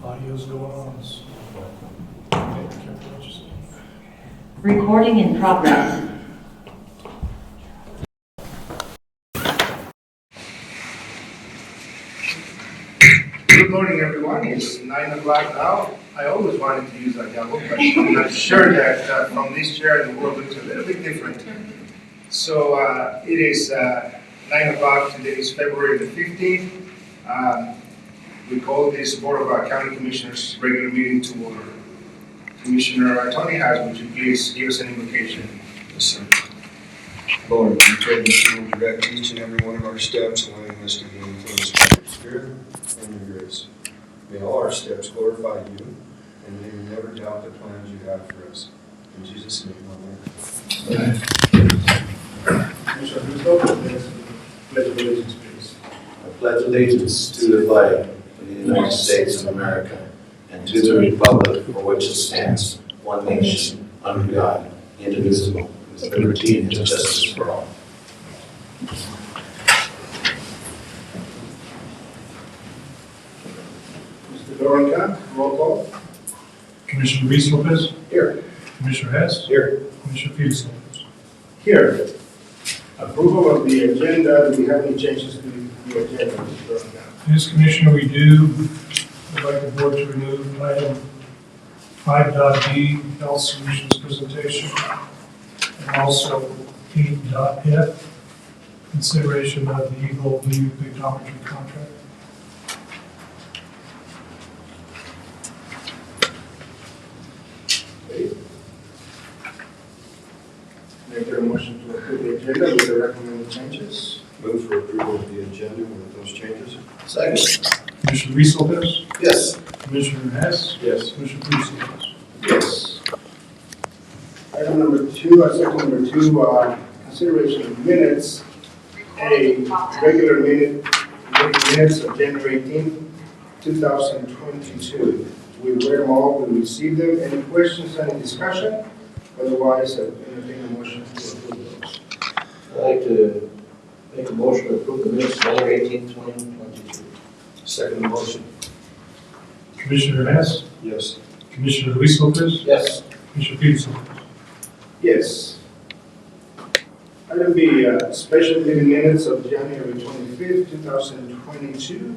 Audio's going on. So. Okay, careful what you say. Recording in progress. Good morning, everyone. It's 9 o'clock now. I always wanted to use a gavel, but I'm not sure that from this chair the world looks a little bit different. So it is 9 o'clock. Today is February the 15th. We call this Board of County Commissioners regular meeting to order. Commissioner Tony Haas, would you please give us an invocation? Yes, sir. Lord, we pray that you will direct each and every one of our steps, allowing us to be influenced by your Spirit and your grace. May all our steps glorify you, and may we never doubt the plans you have for us. In Jesus' name, amen. Commissioner Russo, pledge allegiance, please. I pledge allegiance to the flag of the United States of America and to the republic for which it stands, one nation, under God, indivisible, with liberty and justice for all. Mr. Doranka, roll call. Commissioner Reese Lopez. Here. Commissioner Hess. Here. Commissioner Felix Lopez. Here. Approval of the agenda. Do we have any changes to the agenda, Mr. Doranka? Yes, Commissioner, we do. I'd like the board to remove item 5.d, Health Solutions Presentation, and also 8.f, consideration of the Eagle Blue Pictometry Contract. Okay. Make a motion to approve the agenda with the recommended changes. Move for approval of the agenda with those changes. Second. Commissioner Reese Lopez. Yes. Commissioner Hess. Yes. Commissioner Felix Lopez. Yes. Item number 2, section number 2, consideration of minutes. A regular minutes of January 18th, 2022. We read them all, we received them. Any questions, any discussion? Otherwise, entertain a motion to approve those. I'd like to make a motion to approve the minutes January 18th, 2022. Second motion. Commissioner Hess. Yes. Commissioner Luis Lopez. Yes. Commissioner Felix Lopez. Yes. Item B, special meeting minutes of January 25th, 2022.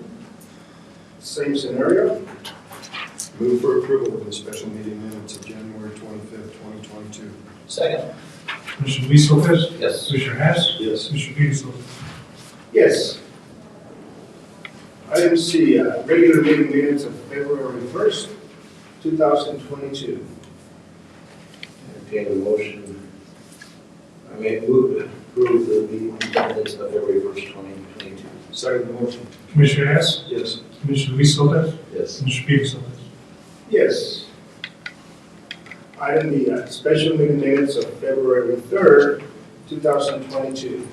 Same scenario. Move for approval of the special meeting minutes of January 25th, 2022. Second. Commissioner Luis Lopez. Yes. Commissioner Hess. Yes. Commissioner Felix Lopez. Yes. Item C, regular meeting minutes of February 1st, 2022. Entertain a motion. I may move to approve the meeting minutes of February 1st, 2022. Second motion. Commissioner Hess. Yes. Commissioner Luis Lopez. Yes. Commissioner Felix Lopez. Yes. Item D, special meeting minutes of February 3rd, 2022.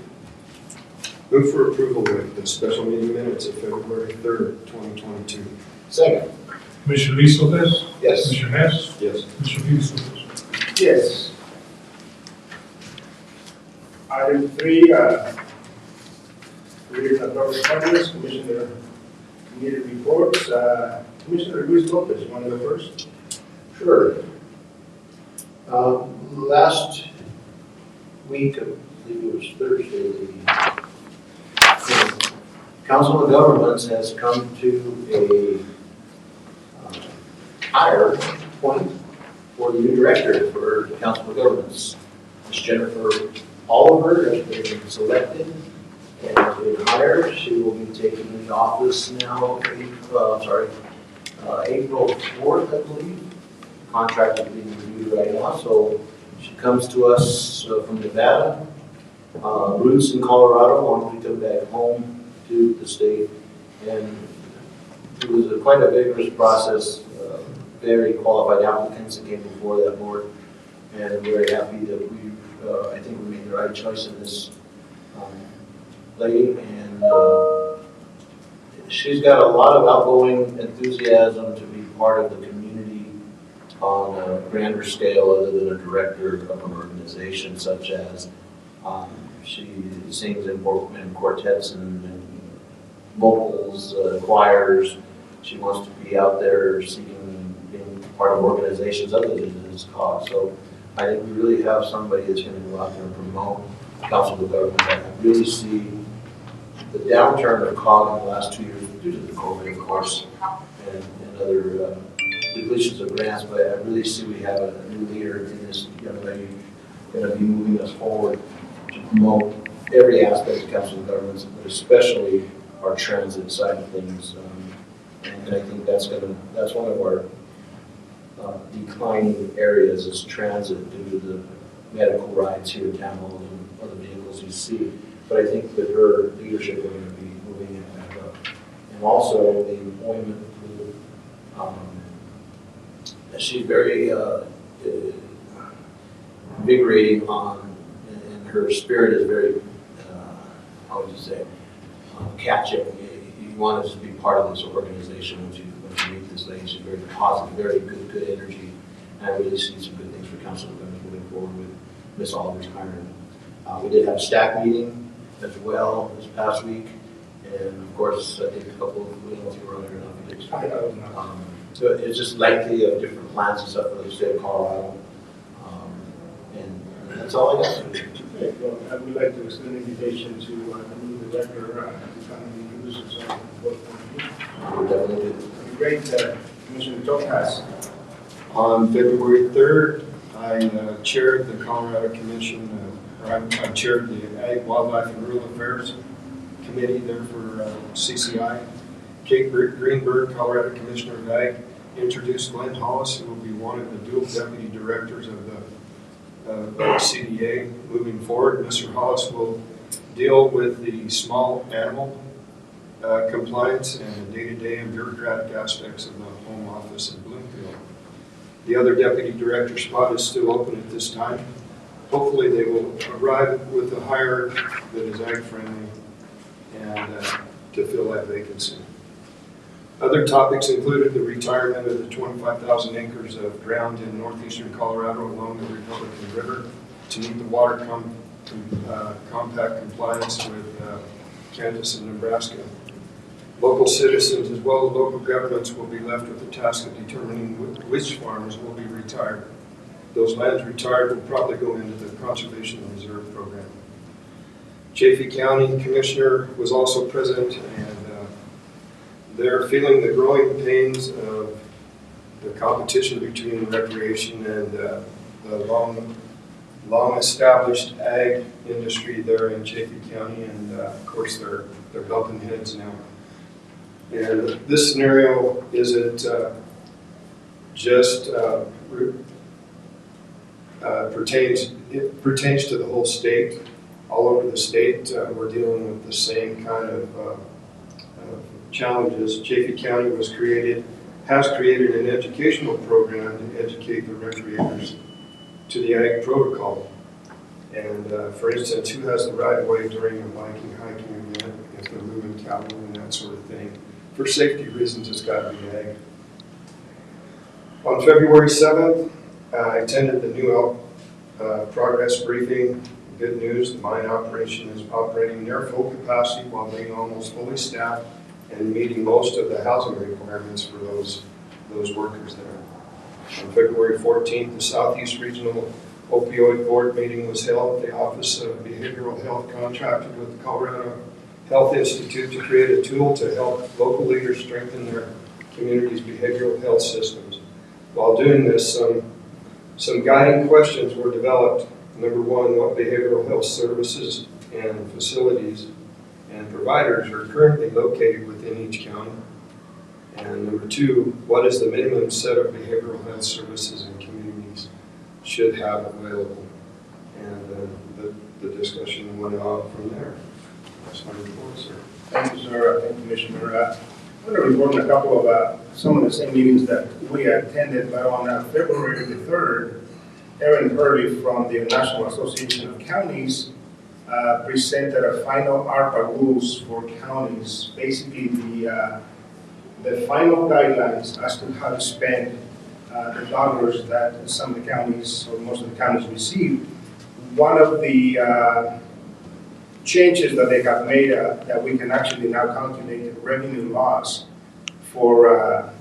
Move for approval of the special meeting minutes of February 3rd, 2022. Second. Commissioner Luis Lopez. Yes. Commissioner Hess. Yes. Commissioner Felix Lopez. Yes. Item 3, reading of correspondence, Commissioner committee reports. Commissioner Luis Lopez, you want to go first? Sure. Last week, I believe it was Thursday, the Council of Governments has come to a hire point for the new director for the Council of Governments. Ms. Jennifer Oliver has been selected and has been hired. She will be taking the office now, April 4th, I believe. Contract is being reviewed right now, so she comes to us from Nevada, roots in Colorado, wanted to come back home to the state, and it was quite a vigorous process. Very qualified applicants that came before that board, and I'm very happy that I think we made the right choice in this lady, and she's got a lot of outgoing enthusiasm to be part of the community on a grander scale other than a director of an organization, such as she sings in quartets and vocals, choirs. She wants to be out there seeking being part of organizations other than this cause. So I think we really have somebody that's going to go out there and promote council of government. I really see the downturn of COG in the last 2 years due to the COVID, of course, and other depletions of grants, but I really see we have a new leader in this young lady going to be moving us forward to promote every aspect of council of governments, but especially our transit side of things. And I think that's one of our declining areas is transit due to the medical rides here in town, all the other vehicles you see. But I think with her leadership, we're going to be moving it back up. And also the employment, she's very invigorating on, and her spirit is very, how would you say, catching. You want us to be part of this organization when you meet this lady. She's very positive, very good energy. And I really see some good things for council members moving forward with Ms. Oliver's hiring. We did have a staff meeting as well this past week. And of course, I think a couple of meetings you were earlier on. So it's just lengthy of different plans and stuff for the state of Colorado. And that's all I got. Okay, well, I would like to extend an invitation to the new director to come and introduce himself. We're definitely good. Great, Commissioner Topaz. On February 3rd, I chaired the Colorado Commission, I chaired the Ag, Wildlife, and Rural Affairs Committee there for CCI. Kate Greenberg, Colorado Commissioner of Ag, introduced Glenn Hollis, who will be one of the dual deputy directors of the CDA moving forward. Mr. Hollis will deal with the small animal compliance and the day-to-day and bureaucratic aspects of the home office in Bloomfield. The other deputy director spot is still open at this time. Hopefully they will arrive with a hire that is ag-friendly and to fill that vacancy. Other topics included the retirement of the 25,000 acres of ground in northeastern Colorado along the Republican River to meet the water compact compliance with Kansas and Nebraska. Local citizens as well as local governments will be left with the task of determining which farms will be retired. Those lands retired will probably go into the Conservation Reserve Program. Chaffee County Commissioner was also present, and they're feeling the growing pains of the competition between recreation and the long established ag industry there in Chaffee County, and of course they're bumping heads now. And this scenario isn't just it pertains to the whole state. All over the state, we're dealing with the same kind of challenges. Chaffee County has created an educational program to educate the recreators to the ag protocol. And for instance, who has the right of way during a biking, hiking event, if they're moving cattle and that sort of thing. For safety reasons, it's got to be ag. On February 7th, I attended the New Elk progress briefing. Good news, the mine operation is operating near full capacity while being almost fully staffed and meeting most of the housing requirements for those workers there. On February 14th, the Southeast Regional Opioid Board meeting was held. The Office of Behavioral Health contracted with the Colorado Health Institute to create a tool to help local leaders strengthen their community's behavioral health systems. While doing this, some guiding questions were developed. Number one, what behavioral health services and facilities and providers are currently located within each county? And number two, what is the minimum set of behavioral health services and communities should have available? And the discussion went on from there. That's my report, sir. Thank you, sir. Thank you, Commissioner. I want to report on a couple of some of the same meetings that we attended, but on February the 3rd, Aaron Hurley from the National Association of Counties presented a final ARPA rules for counties, basically the final guidelines as to how to spend the dollars that some of the counties, or most of the counties, receive. One of the changes that they have made that we can actually now calculate the revenue loss for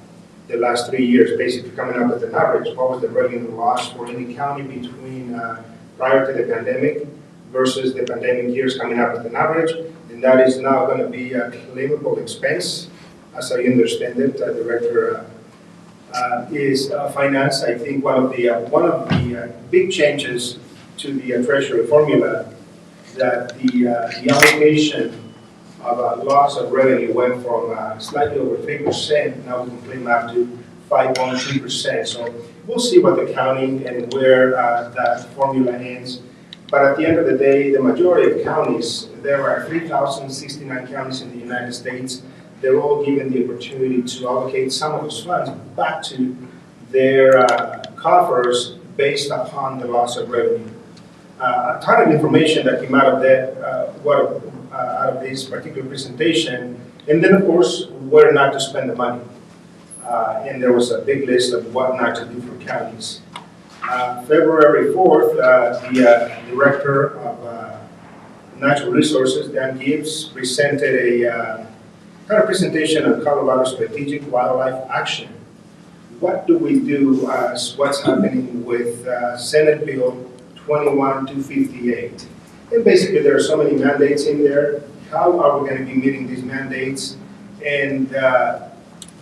the last 3 years, basically coming up with an average. What was the revenue loss for any county between prior to the pandemic versus the pandemic years, coming up with an average? And that is now going to be a claimable expense, as I understand it. Director is finance. I think one of the big changes to the Treasury formula, that the allocation of loss of revenue went from slightly over 3%, now we can claim up to 5.3%. So we'll see what the county and where that formula ends. But at the end of the day, the majority of counties, there are 3,069 counties in the United States. They're all given the opportunity to allocate some of those funds back to their coffers based upon the loss of revenue. A ton of information that came out of that, out of this particular presentation, and then of course where not to spend the money. And there was a big list of what not to do for counties. February 4th, the Director of Natural Resources, Dan Gibbs, presented a kind of presentation on Colorado Strategic Wildlife Action. What do we do as what's happening with Senate Bill 21258? And basically there are so many mandates in there. How are we going to be meeting these mandates? And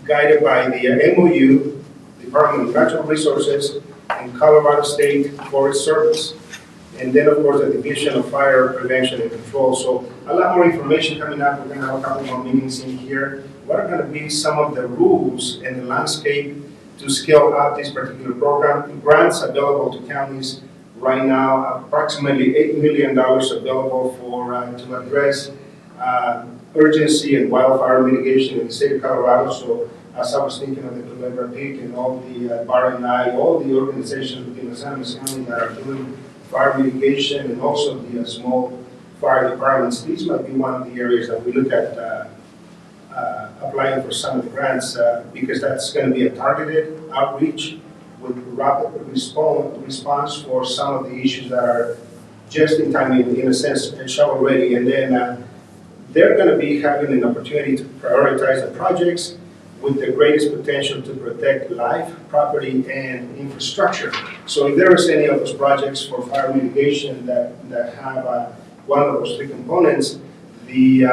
guided by the MOU, Department of Natural Resources, and Colorado State Forest Service. And then, of course, the Division of Fire Prevention and Control. So a lot more information coming up. We're going to have a couple more meetings in here. What are going to be some of the rules and the landscape to scale out this particular program? Grants available to counties right now, approximately $8 million available for to address urgency and wildfire mitigation in the state of Colorado. So as I was thinking of the Culebra Peak and all the Bar and I, all the organizations within the Animas County that are doing fire mitigation and also the small fire departments, these might be one of the areas that we look at applying for some of the grants because that's going to be a targeted outreach with rapid response for some of the issues that are just in time, in a sense, shovel ready. And then they're going to be having an opportunity to prioritize the projects with the greatest potential to protect life, property, and infrastructure. So if there is any of those projects for fire mitigation that have one of those three components, the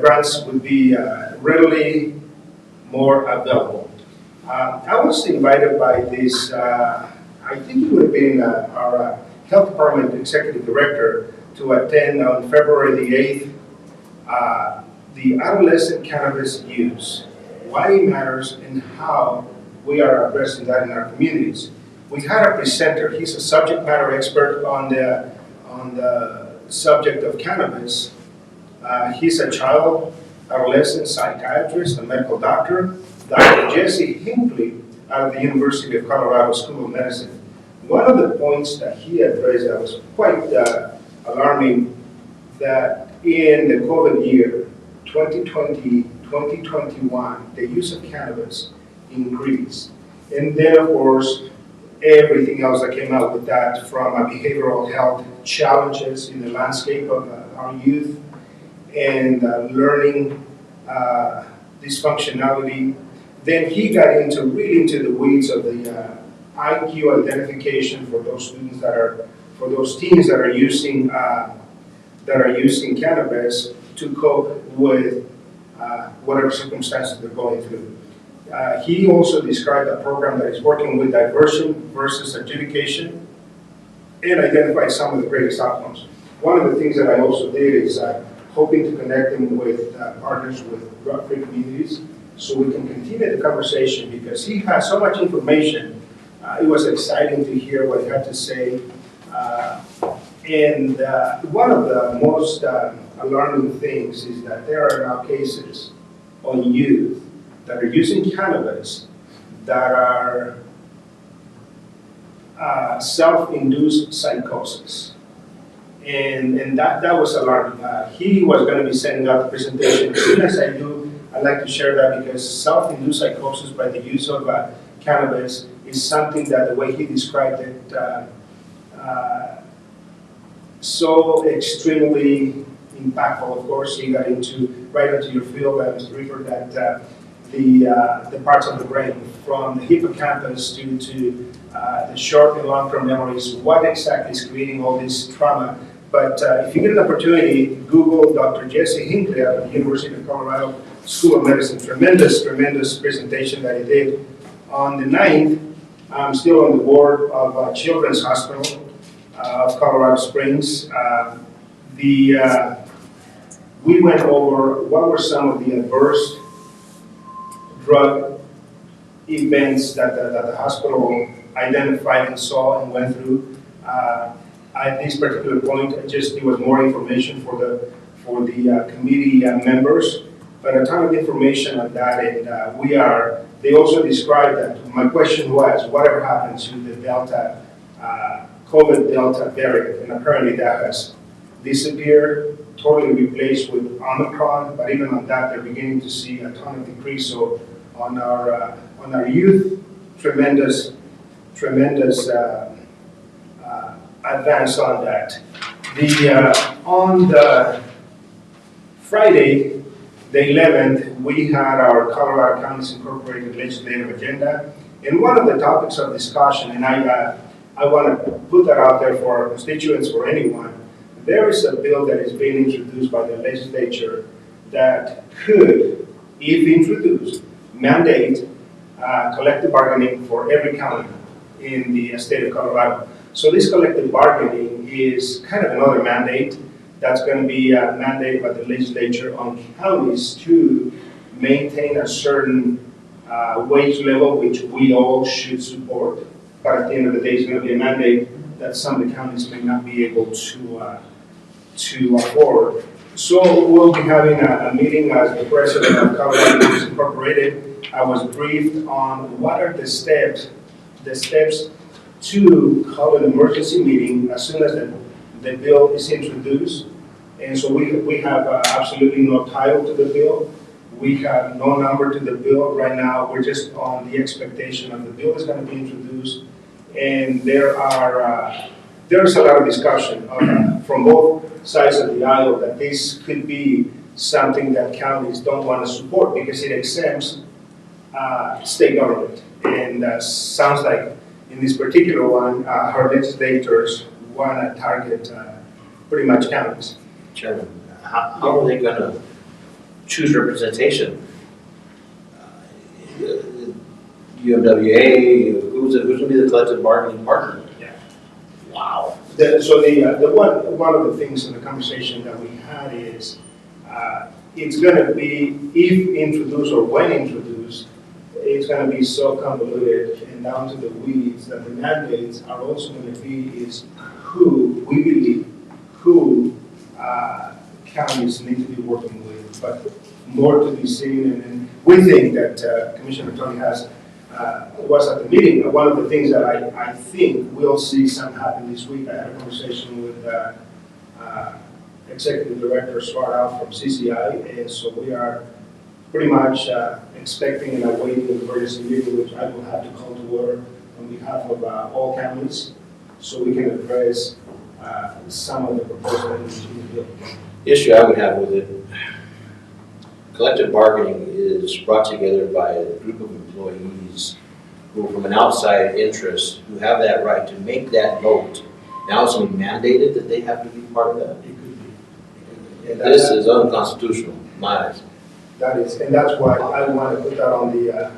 grants would be readily more available. I was invited by this, I think it would have been our Health Department Executive Director to attend on February the 8th, the adolescent cannabis use, why it matters and how we are addressing that in our communities. We had a presenter, he's a subject matter expert on the subject of cannabis. He's a child adolescent psychiatrist, a medical doctor, Dr. Jesse Hinckley out of the University of Colorado School of Medicine. One of the points that he addressed that was quite alarming, that in the COVID year, 2020, 2021, the use of cannabis increased. And then, of course, everything else that came out with that, from behavioral health challenges in the landscape of our youth and learning dysfunctionality. Then he got really into the weeds of the IQ identification for those students for those teens that are using cannabis to cope with whatever circumstances they're going through. He also described a program that is working with diversion versus adjudication and identify some of the greatest outcomes. One of the things that I also did is hoping to connect them with partners with drug-free communities so we can continue the conversation, because he has so much information. It was exciting to hear what he had to say. And one of the most alarming things is that there are now cases on youth that are using cannabis that are self-induced psychosis. And that was alarming. He was going to be sending out the presentation. As soon as I do, I'd like to share that, because self-induced psychosis by the use of cannabis is something that the way he described it, so extremely impactful. Of course, he got into right into your field, Mr. Reaper, that the parts of the brain, from the hippocampus to the short and long-term memories, what exactly is creating all this trauma. But if you get an opportunity, Google Dr. Jesse Hinckley out of the University of Colorado School of Medicine. Tremendous presentation that he did on the 9th. I'm still on the board of Children's Hospital of Colorado Springs. We went over what were some of the adverse drug events that the hospital identified and saw and went through. At this particular point, it was more information for the committee members, but a ton of information on that, and they also described that. My question was, whatever happened to the Delta, COVID Delta variant, and apparently that has disappeared, totally replaced with Omicron, but even on that, they're beginning to see a ton of decrease. So on our youth, tremendous advance on that. On the Friday, the 11th, we had our Colorado Counties Incorporated legislative agenda, and one of the topics of discussion, and I want to put that out there for our constituents, for anyone, there is a bill that is being introduced by the legislature that could, if introduced, mandate collective bargaining for every county in the state of Colorado. So this collective bargaining is kind of another mandate that's going to be mandated by the legislature on counties to maintain a certain wage level, which we all should support. But at the end of the day, it's going to be a mandate that some of the counties may not be able to afford. So we'll be having a meeting as the president of Colorado Counties Incorporated. I was briefed on what are the steps to call an emergency meeting as soon as the bill is introduced. And so we have absolutely no title to the bill. We have no number to the bill right now. We're just on the expectation of the bill is going to be introduced. And there's a lot of discussion from both sides of the aisle that this could be something that counties don't want to support because it exempts state government. And sounds like in this particular one, our legislators want to target pretty much counties. Chairman, how are they going to choose representation? UMWA, who's going to be the collective bargaining partner? Yeah. Wow. One of the things in the conversation that we had is it's going to be, if introduced or when introduced, it's going to be so convoluted and down to the weeds that the mandates are also going to be is who we believe counties need to be working with, but more to be seen. And we think that Commissioner Tony was at the meeting. One of the things that I think we'll see some happen this week. I had a conversation with Executive Director Suarez from CCI, and so we are pretty much expecting and awaiting an emergency meeting, which I will have to call to order on behalf of all counties, so we can address some of the proposals in the bill. The issue I would have with it, collective bargaining is brought together by a group of employees who, from an outside interest, who have that right to make that vote. Now it's being mandated that they have to be part of that. It could be. And This is unconstitutional, in my eyes. That is, and that's why I want to put that on the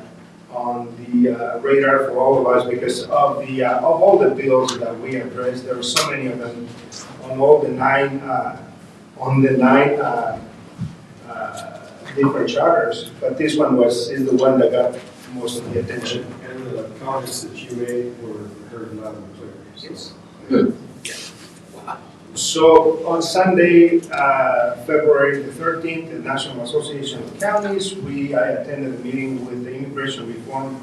radar for all of us, because of all the bills that we addressed, there are so many of them on all the nine different charters, but this one is the one that got most of the attention. And the comments that you made were heard loud and clear. Yes. Good. So on Sunday, February the 13th, the National Association of Counties, I attended a meeting with the Immigration Reform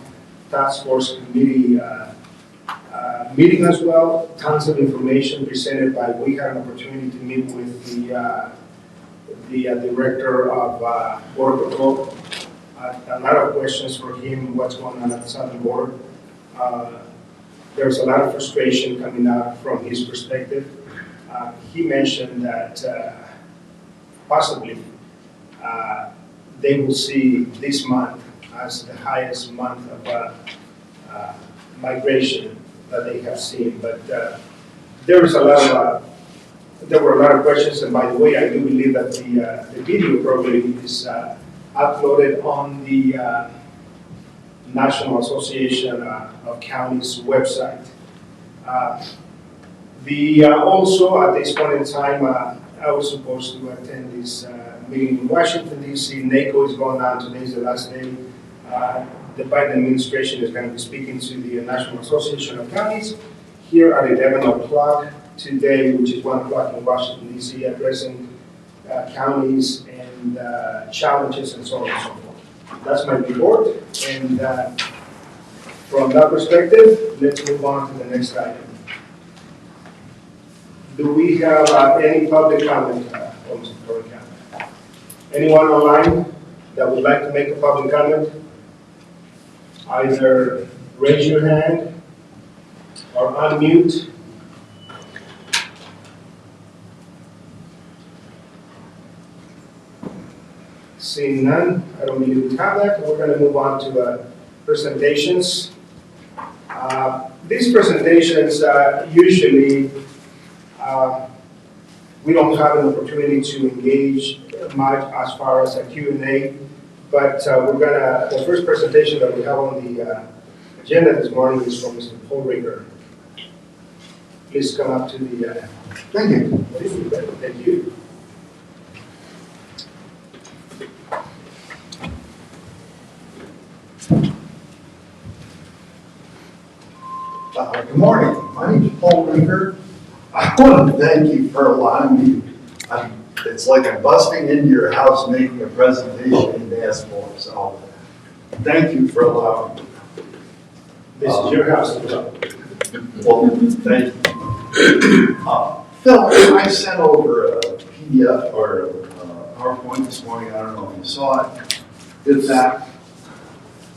Task Force Committee meeting as well. Tons of information presented by, we had an opportunity to meet with the Director of Border Patrol. A lot of questions for him, what's going on at the southern border. There's a lot of frustration coming out from his perspective. He mentioned that possibly they will see this month as the highest month of migration that they have seen. But there were a lot of questions, and by the way, I do believe that the video program is uploaded on the National Association of Counties website. Also, at this point in time, I was supposed to attend this meeting in Washington, D.C. NACO is going on. Today's the last day. The Biden administration is going to be speaking to the National Association of Counties here at 11 o'clock today, which is 1 o'clock in Washington, D.C., addressing counties and challenges and so on and so forth. That's my report. And from that perspective, let's move on to the next item. Do we have any public comment on Mr. Torrecamp? Anyone online that would like to make a public comment? Either raise your hand or unmute. Seeing none, I don't believe we have that. We're going to move on to presentations. These presentations usually we don't have an opportunity to engage much as far as a Q&A, but the first presentation that we have on the agenda this morning is from Mr. Paul Ricker. Please come up to the... Thank you. Thank you. Good morning. My name is Paul Ricker. I want to thank you for allowing me. It's like I'm busting into your house making a presentation in basketball. So thank you for allowing me. This is your house. Well, thank you. Phil, I sent over a PDF or a PowerPoint this morning. I don't know if you saw it. In fact,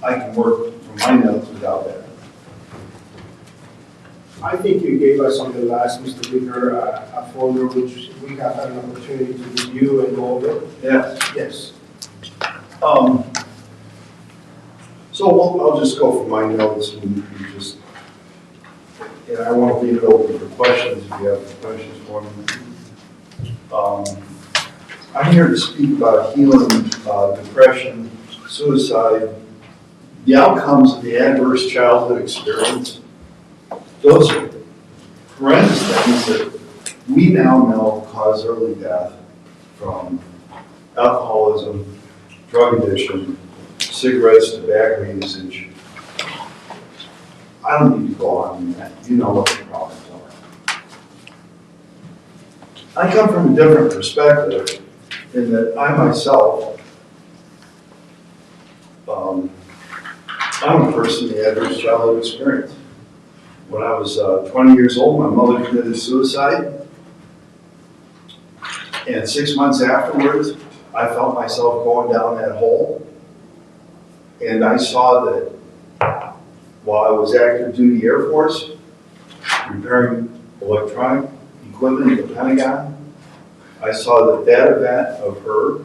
I can work from my notes without that. I think you gave us on the last, Mr. Ricker, a folder which we have had an opportunity to review and go over. Yes. Yes. So I'll just go for my notes and just, and I want to leave it open for questions if you have questions for me. I'm here to speak about healing depression, suicide, the outcomes of the adverse childhood experience. Those are horrendous things that we now know cause early death from alcoholism, drug addiction, cigarettes, tobacco usage. I don't need to go on that. You know what the problems are. I come from a different perspective in that I myself, I'm a person in the adverse childhood experience. When I was 20 years old, my mother committed suicide. And 6 months afterwards, I felt myself going down that hole. And I saw that while I was active duty Air Force, repairing electronic equipment at the Pentagon, I saw that that event of her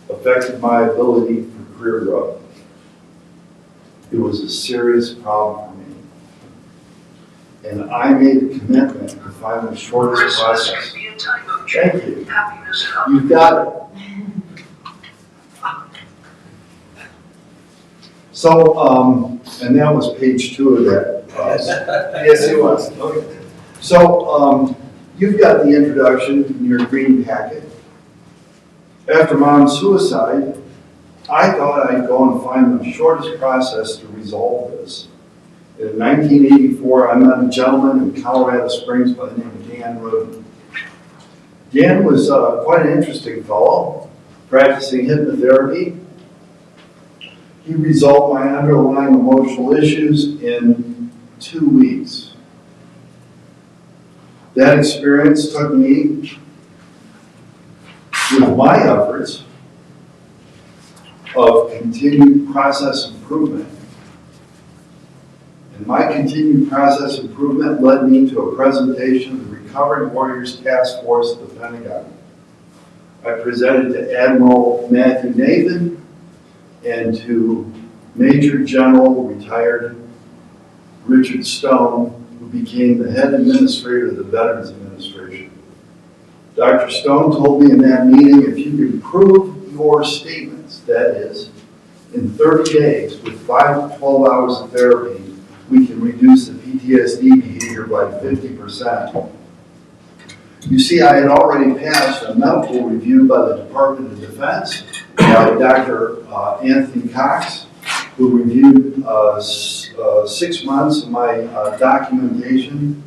affected my ability for career growth. It was a serious problem for me. And I made a commitment to find the shortest process. Thank you. You've got it. So, and that was page 2 of that. Yes, it was. Okay. So, you've got the introduction in your green packet. After Mom's suicide, I thought I'd go and find the shortest process to resolve this. In 1984, I met a gentleman in Colorado Springs by the name of Dan Roden. Dan was quite an interesting fellow, practicing hypnotherapy. He resolved my underlying emotional issues in 2 weeks. That experience took me, with my efforts of continued process improvement. And my continued process improvement led me to a presentation of the Recovering Warriors Task Force at the Pentagon. I presented to Admiral Matthew Nathan and to Major General retired Richard Stone, who became the head administrator of the Veterans Administration. Dr. Stone told me in that meeting, if you can prove your statements, that is, in 30 days with 5 to 12 hours of therapy, we can reduce the PTSD behavior by 50%. You see, I had already passed a medical review by the Department of Defense by Dr. Anthony Cox, who reviewed 6 months of my documentation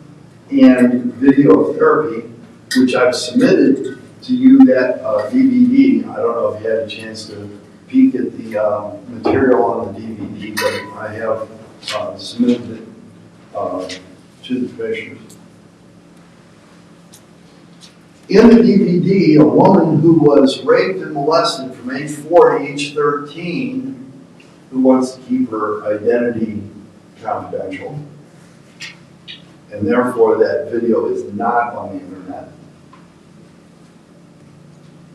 and video therapy, which I've submitted to you, that DVD. I don't know if you had a chance to peek at the material on the DVD, but I have submitted it to the commissioners. In the DVD, a woman who was raped and molested from age 4 to age 13, who wants to keep her identity confidential, and therefore that video is not on the internet.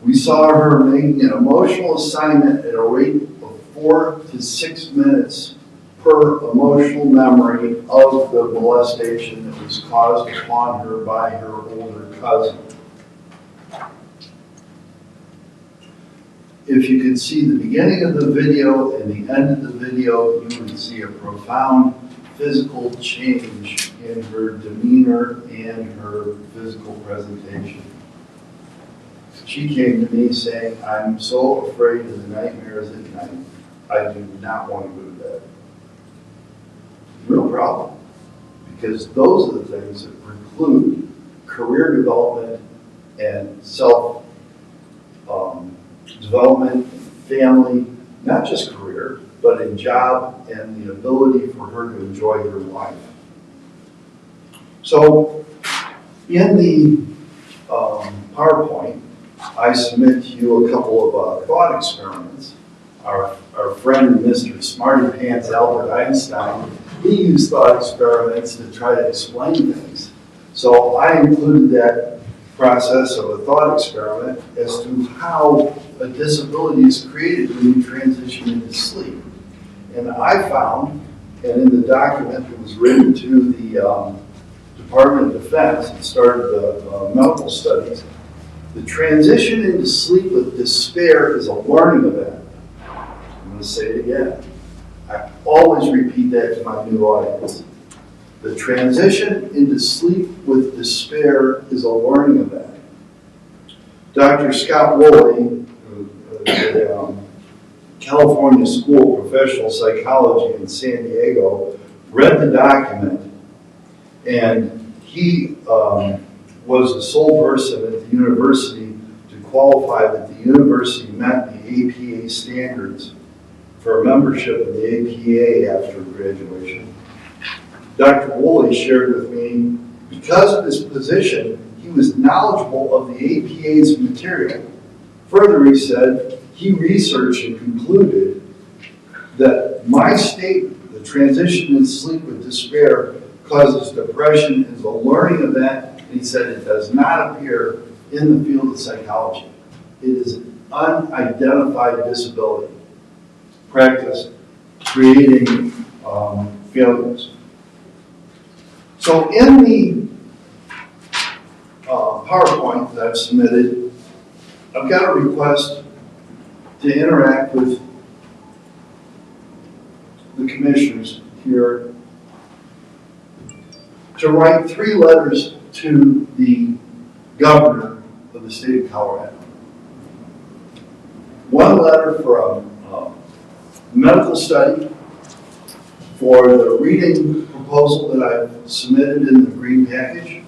We saw her making an emotional assignment at a rate of 4 to 6 minutes per emotional memory of the molestation that was caused upon her by her older cousin. If you could see the beginning of the video and the end of the video, you would see a profound physical change in her demeanor and her physical presentation. She came to me saying, I'm so afraid of the nightmares at night, I do not want to go to bed. Real problem, because those are the things that preclude career development and self development, family, not just career, but in job and the ability for her to enjoy her life. So in the PowerPoint, I submit to you a couple of thought experiments. Our friend, Mr. Smarty Pants Albert Einstein, he used thought experiments to try to explain things. So I included that process of a thought experiment as to how a disability is created when you transition into sleep. And I found, and in the document that was written to the Department of Defense that started the medical studies, the transition into sleep with despair is a learning event. I'm going to say it again. I always repeat that to my new audience. The transition into sleep with despair is a learning event. Dr. Scott Woolley, the California School of Professional Psychology in San Diego, read the document, and he was the sole person at the university to qualify that the university met the APA standards for membership in the APA after graduation. Dr. Woolley shared with me, because of his position, he was knowledgeable of the APA's material. Further, he said, he researched and concluded that my statement, the transition in sleep with despair causes depression, is a learning event. He said it does not appear in the field of psychology. It is an unidentified disability. Practice creating failures. So in the PowerPoint that I've submitted, I've got a request to interact with the commissioners here to write 3 letters to the governor of the state of Colorado. 1 letter for a medical study for the reading proposal that I've submitted in the green package.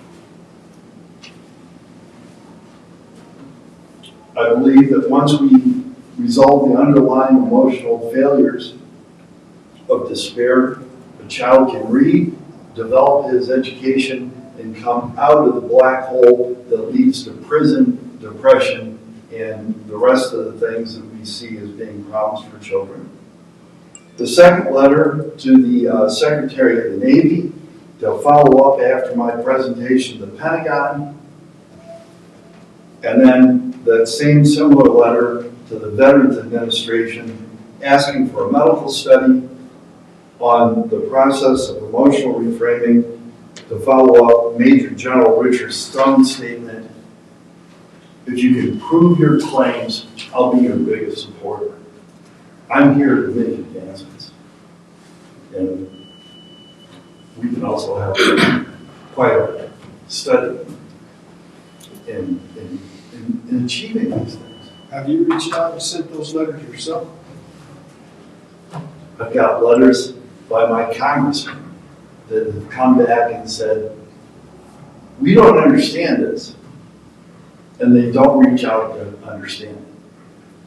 I believe that once we resolve the underlying emotional failures of despair, a child can read, develop his education, and come out of the black hole that leads to prison, depression, and the rest of the things that we see as being problems for children. The second letter to the Secretary of the Navy, to follow up after my presentation to the Pentagon. And then that same similar letter to the Veterans Administration asking for a medical study on the process of emotional reframing to follow up Major General Richard Stone's statement, if you can prove your claims, I'll be your biggest supporter. I'm here to make advancements. And we can also have quite a study in achieving these things. Have you reached out and sent those letters yourself? I've got letters by my congressman that have come back and said, we don't understand this. And they don't reach out to understand it.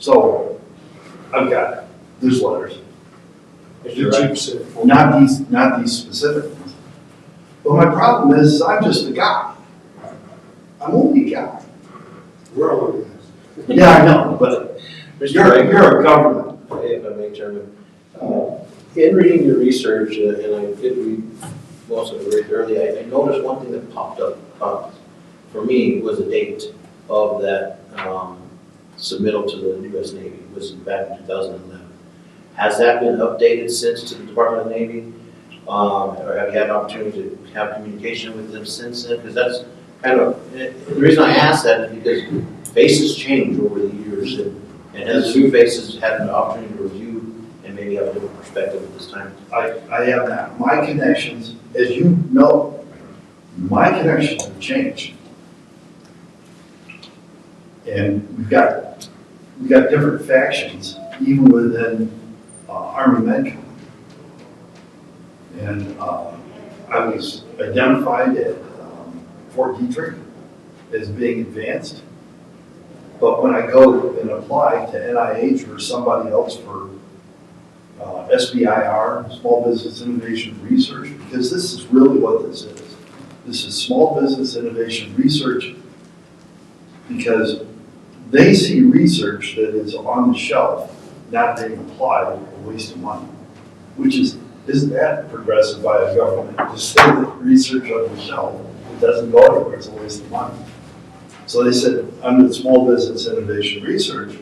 So there's letters. Did you send? Not these specific ones. But my problem is I'm just a guy. I'm only a guy. We're all Yeah, I know, but you're a government. If I may, Chairman, in reading your research, and I did read most of it very thoroughly, I noticed one thing that popped up for me was a date of that submittal to the U.S. Navy. It was back in 2011. Has that been updated since to the Department of the Navy? Or have you had an opportunity to have communication with them since then? Because that's kind of, the reason I ask that is because faces change over the years, and as new faces had an opportunity to review and maybe have a different perspective at this time. I have that. My connections, as you know, my connections have changed. And we've got different factions, even within Army Med. And I was identified at Fort Detrick as being advanced. But when I go and apply to NIH or somebody else for SBIR, Small Business Innovation Research, because this is really what this is. This is small business innovation research because they see research that is on the shelf not being applied, a waste of money, which isn't that progressive by a government to say that research on the shelf, it doesn't go anywhere, it's a waste of money. So they said under the Small Business Innovation Research,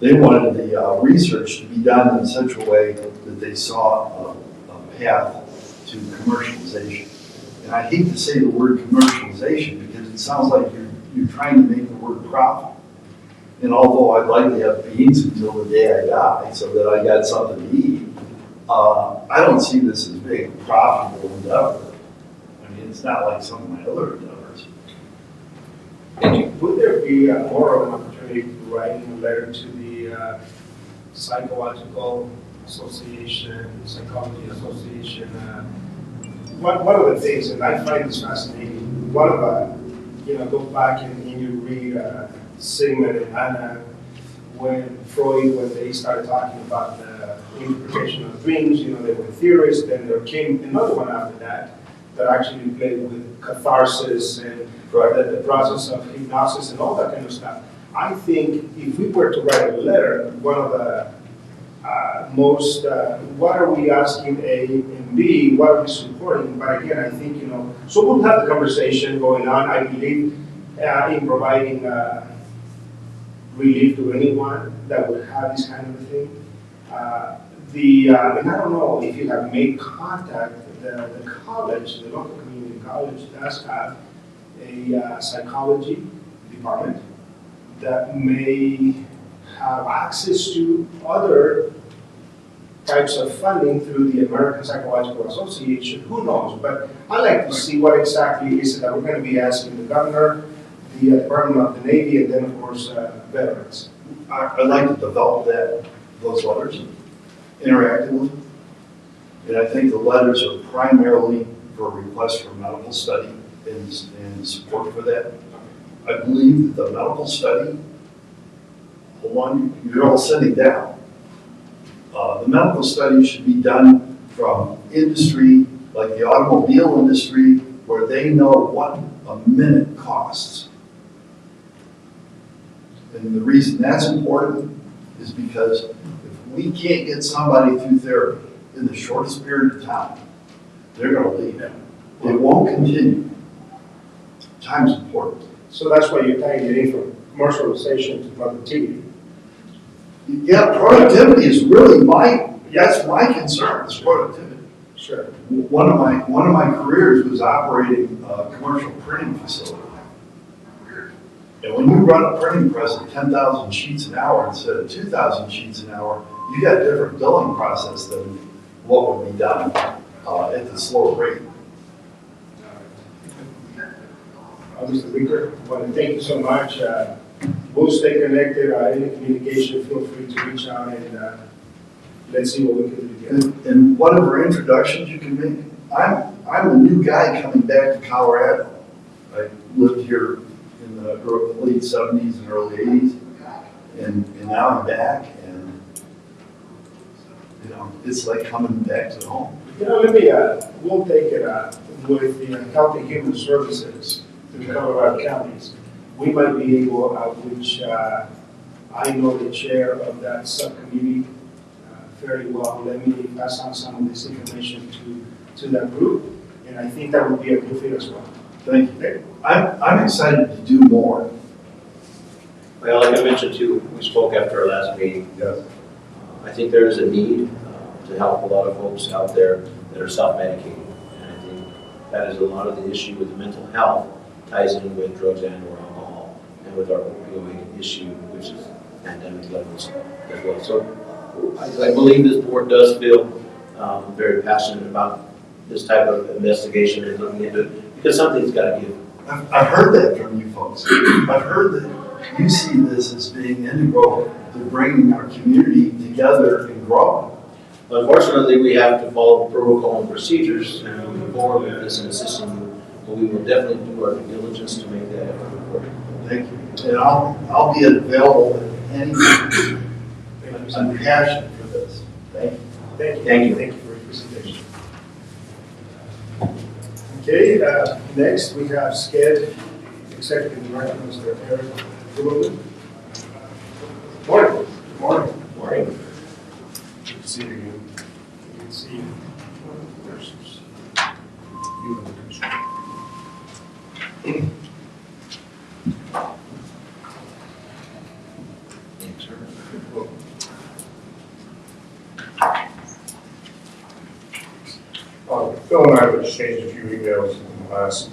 they wanted the research to be done in such a way that they saw a path to commercialization. And I hate to say the word commercialization because it sounds like you're trying to make the word profit. And although I'd like to have beans until the day I die so that I got something to eat, I don't see this as being a profitable endeavor. I mean, it's not like some of my other endeavors. Would there be more of an opportunity to writing a letter to the Psychological Association, Psychology Association? One of the things, and I find this fascinating, one of go back and you read Sigmund and Anna, when they started talking about the interpretation of dreams, they were theorists, then there came another one after that actually played with catharsis and the process of hypnosis and all that kind of stuff. I think if we were to write a letter, one of the what are we asking A and B, what are we supporting? But again, I think, so we'll have the conversation going on. I believe in providing relief to anyone that would have this kind of a thing. And I don't know if you have made contact, the college, the local community college does have a psychology department that may have access to other types of funding through the American Psychological Association. Who knows? But I'd like to see what exactly is it that we're going to be asking the governor, the Department of the Navy, and then, of course, veterans. I'd like to develop those letters, interact with them. And I think the letters are primarily for requests for medical study and support for that. I believe that the medical study, hold on, you're all sitting down. The medical study should be done from industry, like the automobile industry, where they know what a minute costs. And the reason that's important is because if we can't get somebody through therapy in the shortest period of time, they're going to leave. It won't continue. Time's important. So that's why you're tying it in commercialization to productivity. Yeah, productivity is really that's my concern, is productivity. Sure. One of my careers was operating a commercial printing facility. And when you run a printing press at 10,000 sheets an hour instead of 2,000 sheets an hour, you got a different billing process than what would be done at the slower rate. Mr. Beaker, I want to thank you so much. We'll stay connected. Any communication, feel free to reach out and let's see what we can do together. And whatever introductions you can make, I'm a new guy coming back to Colorado. I lived here in the late 70s and early 80s, and now I'm back, and it's like coming back to home. We'll take it with the Health and Human Services in Colorado counties. We might be able, which I know the chair of that subcommittee fairly well. Let me pass on some of this information to that group, and I think that would be a good fit as well. Thank you. Okay. I'm excited to do more. Well, like I mentioned too, we spoke after our last meeting. Yes. I think there is a need to help a lot of folks out there that are self-medicating. And I think that is a lot of the issue with the mental health ties in with drugs and or alcohol and with our opioid issue, which is pandemic levels as well. So I believe this board does feel very passionate about this type of investigation and looking into it because something's got to give. I've heard that from you folks. I've heard that you see this as being integral to bringing our community together and growing. Unfortunately, we have to follow protocol and procedures and move forward with this and assisting you, but we will definitely do our due diligence to make that effort work. Thank you. And I'll be available at any time. I'm passionate for this. Thank you. Thank you. Thank you. Thank you for your presentation. Okay, next we have SCED Executive Director, Mr. Eric Goodman. Morning. Morning. Morning. Good to see you again. Good to see you. Versus you and the commissioner. Thanks, sir. Phil and I have exchanged a few emails in the last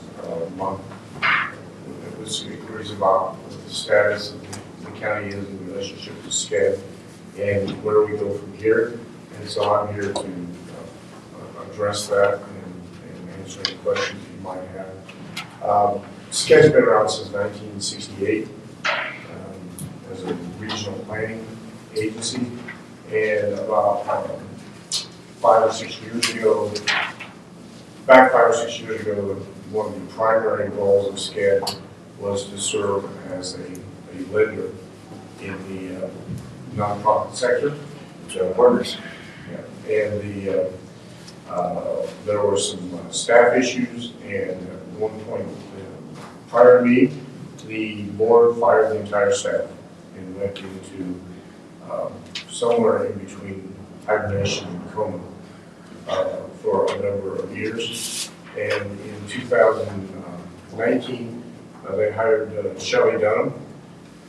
month. It was inquiries about what the status of the county is in relationship to SCED and where we go from here. And so I'm here to address that and answer any questions you might have. SCED's been around since 1968 as a regional planning agency, and about 5 or 6 years ago, one of the primary goals of SCED was to serve as a lender in the nonprofit sector, partners. Yeah. And there were some staff issues, and at one point prior to me, the board fired the entire staff and went into somewhere in between hibernation and coma for a number of years. And in 2019, they hired Shelley Dunham,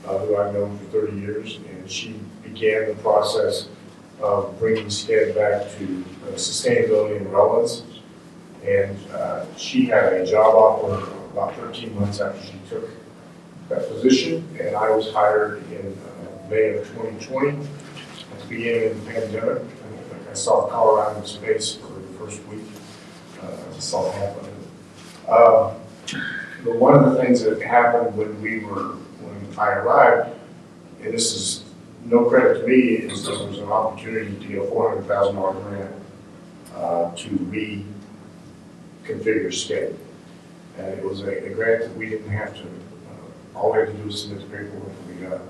who I've known for 30 years, and she began the process of bringing SCED back to sustainability and relevance. And she had a job offer about 13 months after she took that position, and I was hired in May of 2020 at the beginning of the pandemic. I saw Colorado in space for the first week. I saw it happen. But one of the things that happened when I arrived, and this is no credit to me, is that there was an opportunity to get a $400,000 grant to reconfigure SCED. And it was a grant that we didn't have to, all we had to do was submit the paperwork and we got it.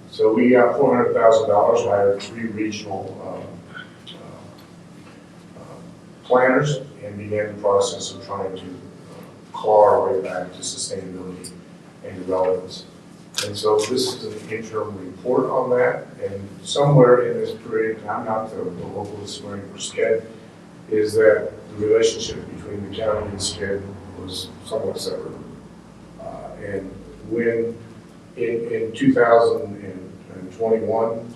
So we got $400,000, hired 3 regional planners, and began the process of trying to claw our way back to sustainability and relevance. And so this is an interim report on that, and somewhere in this period, and I'm not the local historian for SCED, is that the relationship between the county and SCED was somewhat severed. And when in 2021,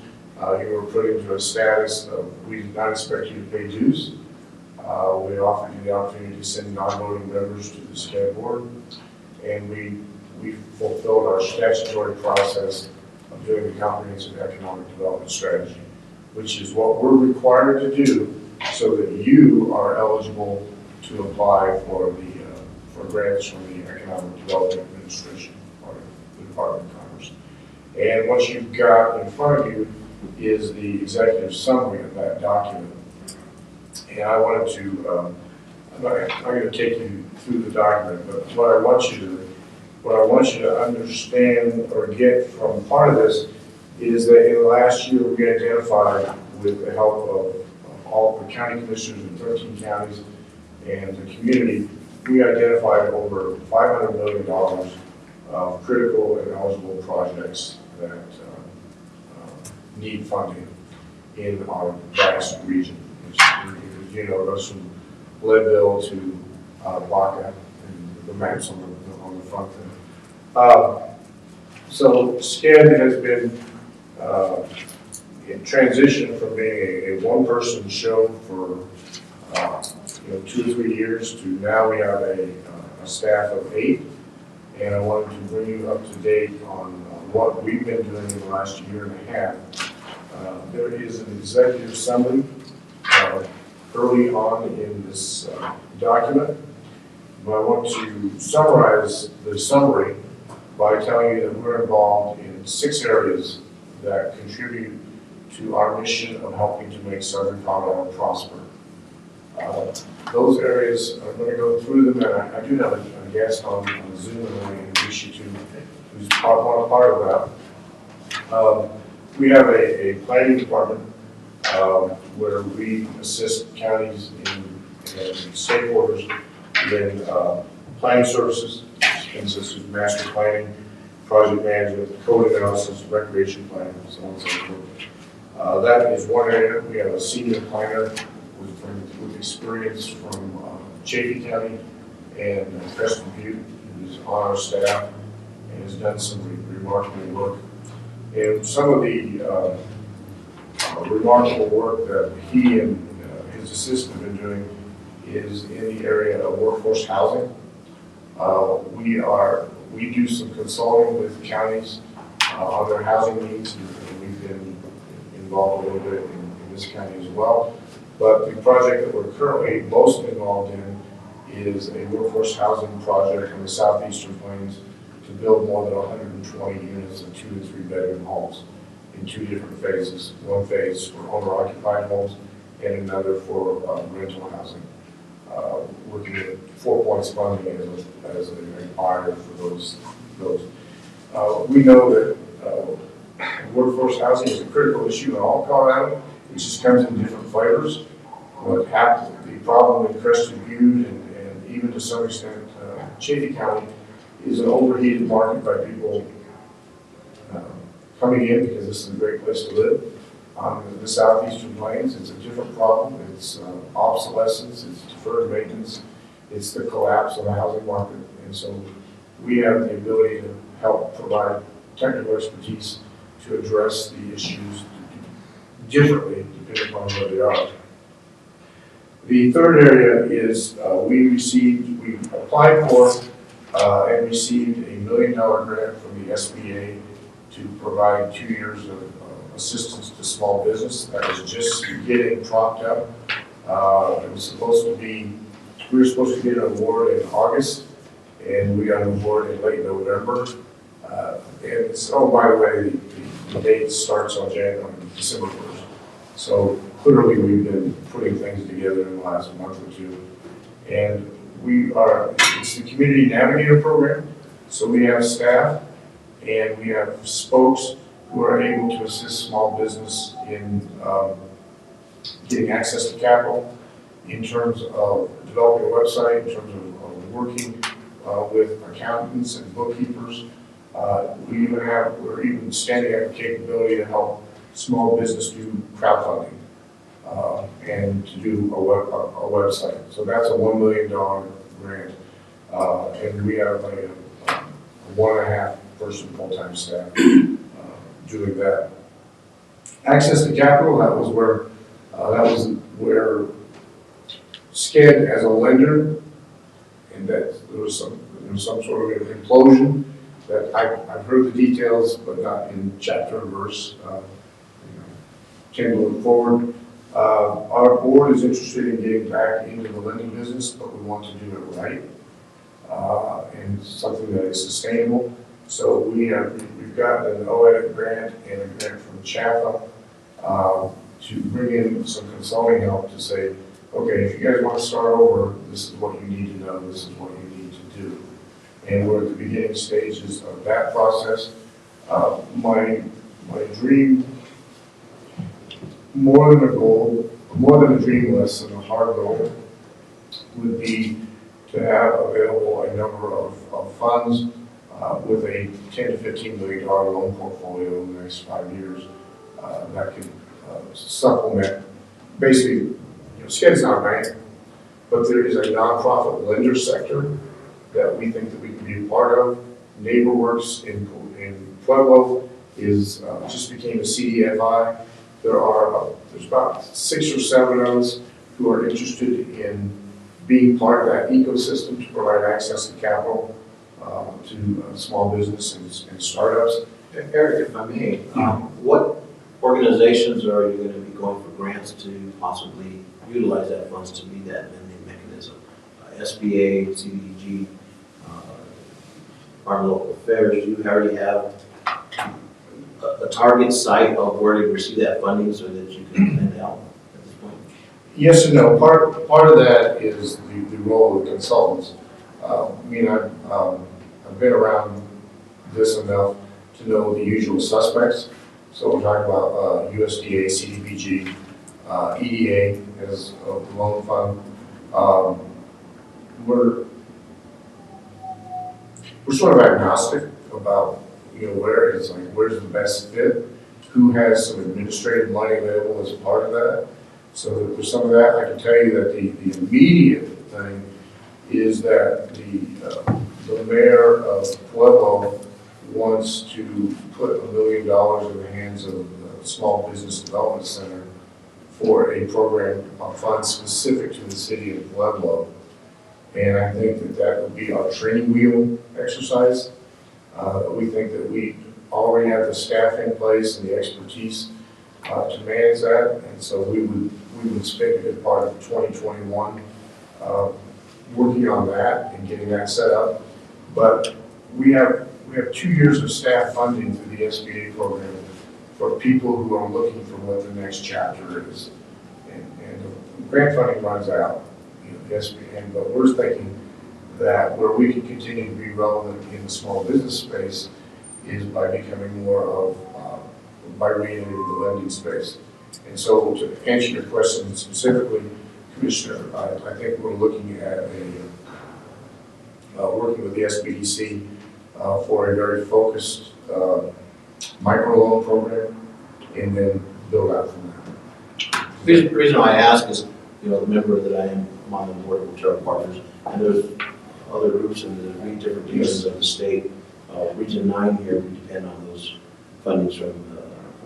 you were put into a status of, we did not expect you to pay dues. We offered you the opportunity to send non-voting members to the SCAD board, and we fulfilled our statutory process of doing the comprehensive economic development strategy, which is what we're required to do so that you are eligible to apply for grants from the Economic Development Administration, or the Department of Commerce. And what you've got in front of you is the executive summary of that document. And I wanted to, I'm not going to take you through the document, but what I want you to understand or get from part of this is that in the last year we identified, with the help of all the county commissioners in 13 counties and the community, we identified over $500 million of critical and eligible projects that need funding in our vast region, which, you know, goes from Leadville to Baca, and the maps on the front there. So SCAD has been in transition from being a one-person show for 2 or 3 years to now we have a staff of 8, and I wanted to bring you up to date on what we've been doing in the last year and a half. There is an executive summary early on in this document, but I want to summarize the summary by telling you that we're involved in 6 areas that contribute to our mission of helping to make Southern Colorado prosper. Those areas, I'm going to go through them, and I do have a guest on Zoom, and I'm going to introduce you to who's part of that. We have a planning department where we assist counties and stakeholders in planning services, things such as master planning, project management, code analysis, recreation planning, and so on and so forth. That is one area. We have a senior planner with experience from Chaffee County and Crescent Butte, who's on our staff and has done some remarkable work. And some of the remarkable work that he and his assistant have been doing is in the area of workforce housing. We do some consulting with counties on their housing needs, and we've been involved a little bit in this county as well. But the project that we're currently most involved in is a workforce housing project in the southeastern plains to build more than 120 units of 2 and 3 bedroom homes in 2 different phases. One phase for owner-occupied homes and another for rental housing. Working with 4 Points Funding as a buyer for those. We know that workforce housing is a critical issue in all Colorado. It just comes in different flavors. What happened, the problem in Crescent Butte and even to some extent Chaffee County is an overheated market by people coming in because this is a great place to live. On the southeastern plains, it's a different problem. It's obsolescence, it's deferred maintenance, it's the collapse of the housing market. And so we have the ability to help provide technical expertise to address the issues differently depending upon where they are. The third area is we applied for and received a $1 million grant from the SBA to provide 2 years of assistance to small business. That was just getting propped up. We were supposed to get an award in August, and we got an award in late November. By the way, the date starts on December 1st. So clearly we've been putting things together in the last month or 2. And it's the Community Navigator program. So we have staff and we have spokes who are able to assist small business in getting access to capital, in terms of developing a website, in terms of working with accountants and bookkeepers. We're even standing up a capability to help small business do crowdfunding and to do a website. So that's a $1 million grant. And we have a 1.5 person, full-time staff doing that. Access to capital, that was where SCED as a lender, and that there was some sort of an implosion that I've heard the details, but not in chapter and verse. Can look forward. Our board is interested in getting back into the lending business, but we want to do it right and something that is sustainable. So we've got an OEDIT grant and a grant from CHAFA to bring in some consulting help to say, okay, if you guys want to start over, this is what you need to know, this is what you need to do. And we're at the beginning stages of that process. My dream, more than a goal, more than a dream list and a hard goal, would be to have available a number of funds with a $10 to $15 million loan portfolio in the next 5 years that can supplement. Basically, SCED's not a bank, but there is a nonprofit lender sector that we think that we can be a part of. NeighborWorks in Pueblo just became a CDFI. There's about 6 or 7 of us who are interested in being part of that ecosystem to provide access to capital to small business and startups. Eric, if I may, what organizations are you going to be going for grants to possibly utilize that funds to be that lending mechanism? SBA, CDG, Department of Local Affairs, do you already have a target site of where to receive that funding so that you can lend out at this point? Yes and no. Part of that is the role of consultants. I've been around this enough to know the usual suspects. So we're talking about USDA, CDBG, EDA as a loan fund. We're sort of agnostic about where's the best fit, who has some administrative money available as a part of that. So for some of that, I can tell you that the immediate thing is that the mayor of Pueblo wants to put $1 million in the hands of the Small Business Development Center for a program, a fund specific to the city of Pueblo. And I think that would be our training wheel exercise. We think that we already have the staff in place and the expertise to manage that. And so we would spend a good part of 2021 working on that and getting that set up. But we have 2 years of staff funding through the SBA program for people who are looking for what the next chapter is. And the grant funding runs out, the SBA, but we're thinking that where we can continue to be relevant in the small business space is by becoming more of, by re-entering the lending space. And so to answer your question specifically, Commissioner, I think we're looking at working with the SBDC for a very focused microloan program and then build out from there. The reason why I ask is, the member that I am, I'm on the board of our partners, and there's other groups in the different regions of the state. Region 9 here, we depend on those fundings from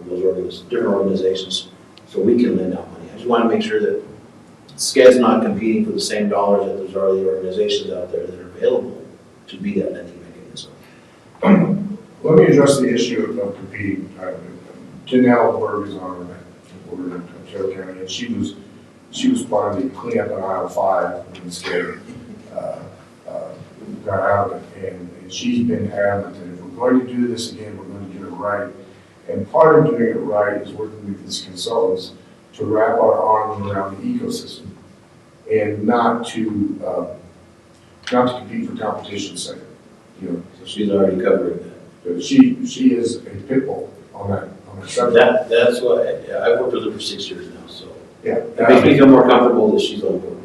those different organizations, so we can lend out money. I just want to make sure that SCED's not competing for the same dollars that there's already organizations out there that are available to be that lending mechanism. Let me address the issue of competing. Janelle Berg is on our board in Ontario County, and she was part of the cleanup on aisle 5 when SCED got out of it, and she's been adamant that if we're going to do this again, we're going to do it right. And part of doing it right is working with these consultants to wrap our arms around the ecosystem and not to compete for competition's sake. So she's already covering that. She is a pit bull on that subject. That's what I've worked with her for 6 years now, so Yeah, it makes me feel more comfortable that she's on board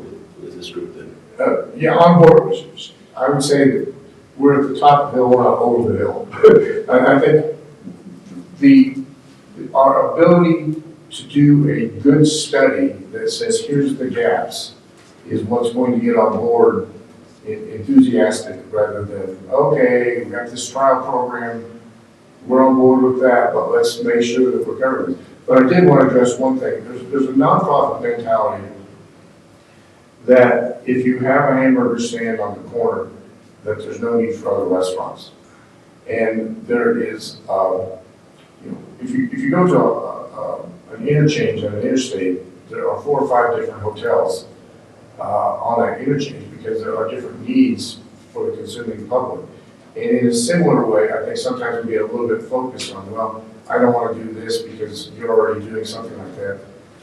with this group then. yeah, on board. I would say that we're at the top of the hill, we're not over the hill. I think our ability to do a good study that says here's the gaps is what's going to get on board enthusiastic rather than, okay, we got this trial program, we're on board with that, but let's make sure that we're covered. But I did want to address one thing. There's a nonprofit mentality that if you have a hamburger stand on the corner, that there's no need for other restaurants. And there is, if you go to an interchange on an interstate, there are 4 or 5 different hotels on that interchange because there are different needs for the consuming public. And in a similar way, I think sometimes we get a little bit focused on, well, I don't want to do this because you're already doing something like that.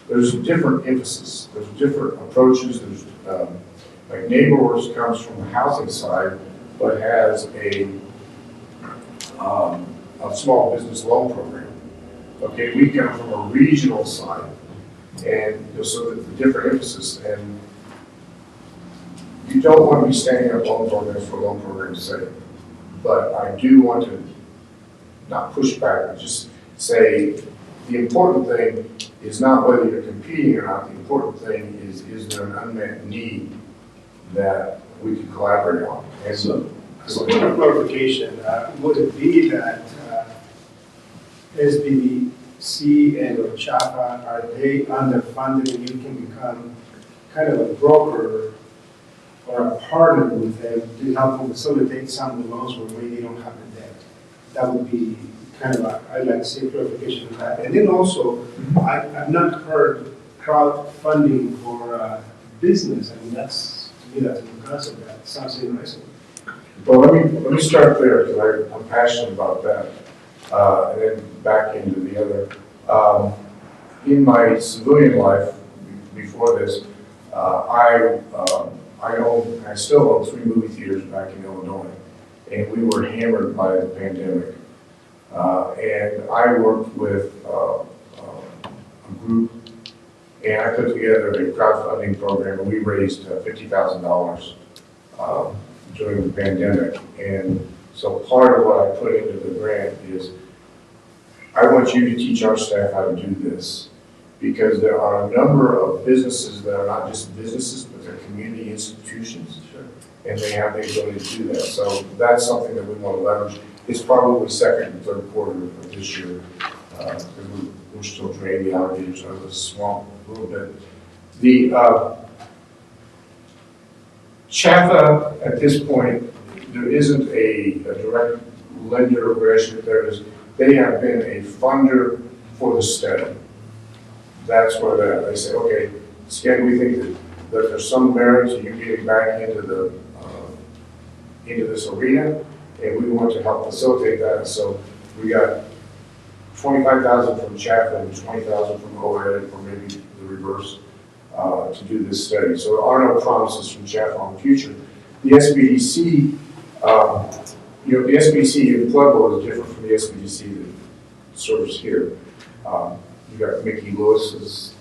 There's different emphasis, there's different approaches. There's like Neighborhoods comes from the housing side, but has a small business loan program. Okay, we come from a regional side, and so the different emphasis. And you don't want to be standing up loan programs for loan programs' sake. But I do want to not push back, but just say the important thing is not whether you're competing or not. The important thing is there an unmet need that we can collaborate on? And So a point of clarification, would it be that SBDC and or CHAPA, are they underfunded and you can become kind of a broker or a partner with them to help them facilitate some of the loans where maybe they don't have the debt? That would be kind of I'd like to see a clarification of that. And then also, I've not heard crowdfunding for business. I mean, to me, that's a new concept. That sounds interesting. Well, let me start there because I'm passionate about that, and then back into the other. In my civilian life, before this, I still own 3 movie theaters back in Illinois, and we were hammered by the pandemic. And I worked with a group, and I put together a crowdfunding program, and we raised $50,000 during the pandemic. And so part of what I put into the grant is, I want you to teach our staff how to do this, because there are a number of businesses that are not just businesses, but they're community institutions. Sure. And they have the ability to do that. So that's something that we want to leverage. It's probably second and third quarter of this year, because we're still draining the alligators out of the swamp a little bit. The CHAPA, at this point, there isn't a direct lender relationship. They have been a funder for the study. That's where they say, okay, Skag, we think that there's some merit to you getting back into this arena, and we want to help facilitate that. So we got $25,000 from CHAPA and $20,000 from OED, or maybe the reverse, to do this study. So there are no promises from CHAPA on the future. The SBDC, the SBDC in Pueblo is different from the SBDC that serves here. You got Mickey Lewis's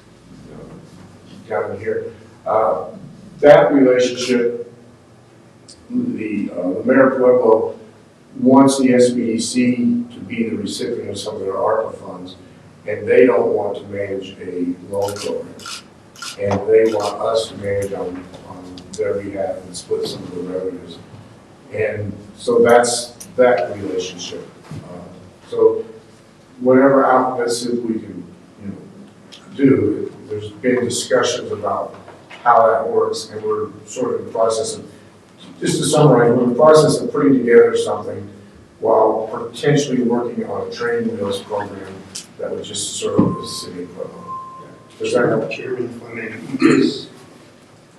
down in here. That relationship, the mayor of Pueblo wants the SBDC to be the recipient of some of their ARPA funds, and they don't want to manage a loan program. And they want us to manage on their behalf and split some of the revenues. And so that's that relationship. So whatever outlets we can do, there's been discussions about how that works, and we're sort of in the process of, just to summarize, we're in the process of putting together something while potentially working on a training wheels program that would just serve the city of Pueblo. Does that help? Yes.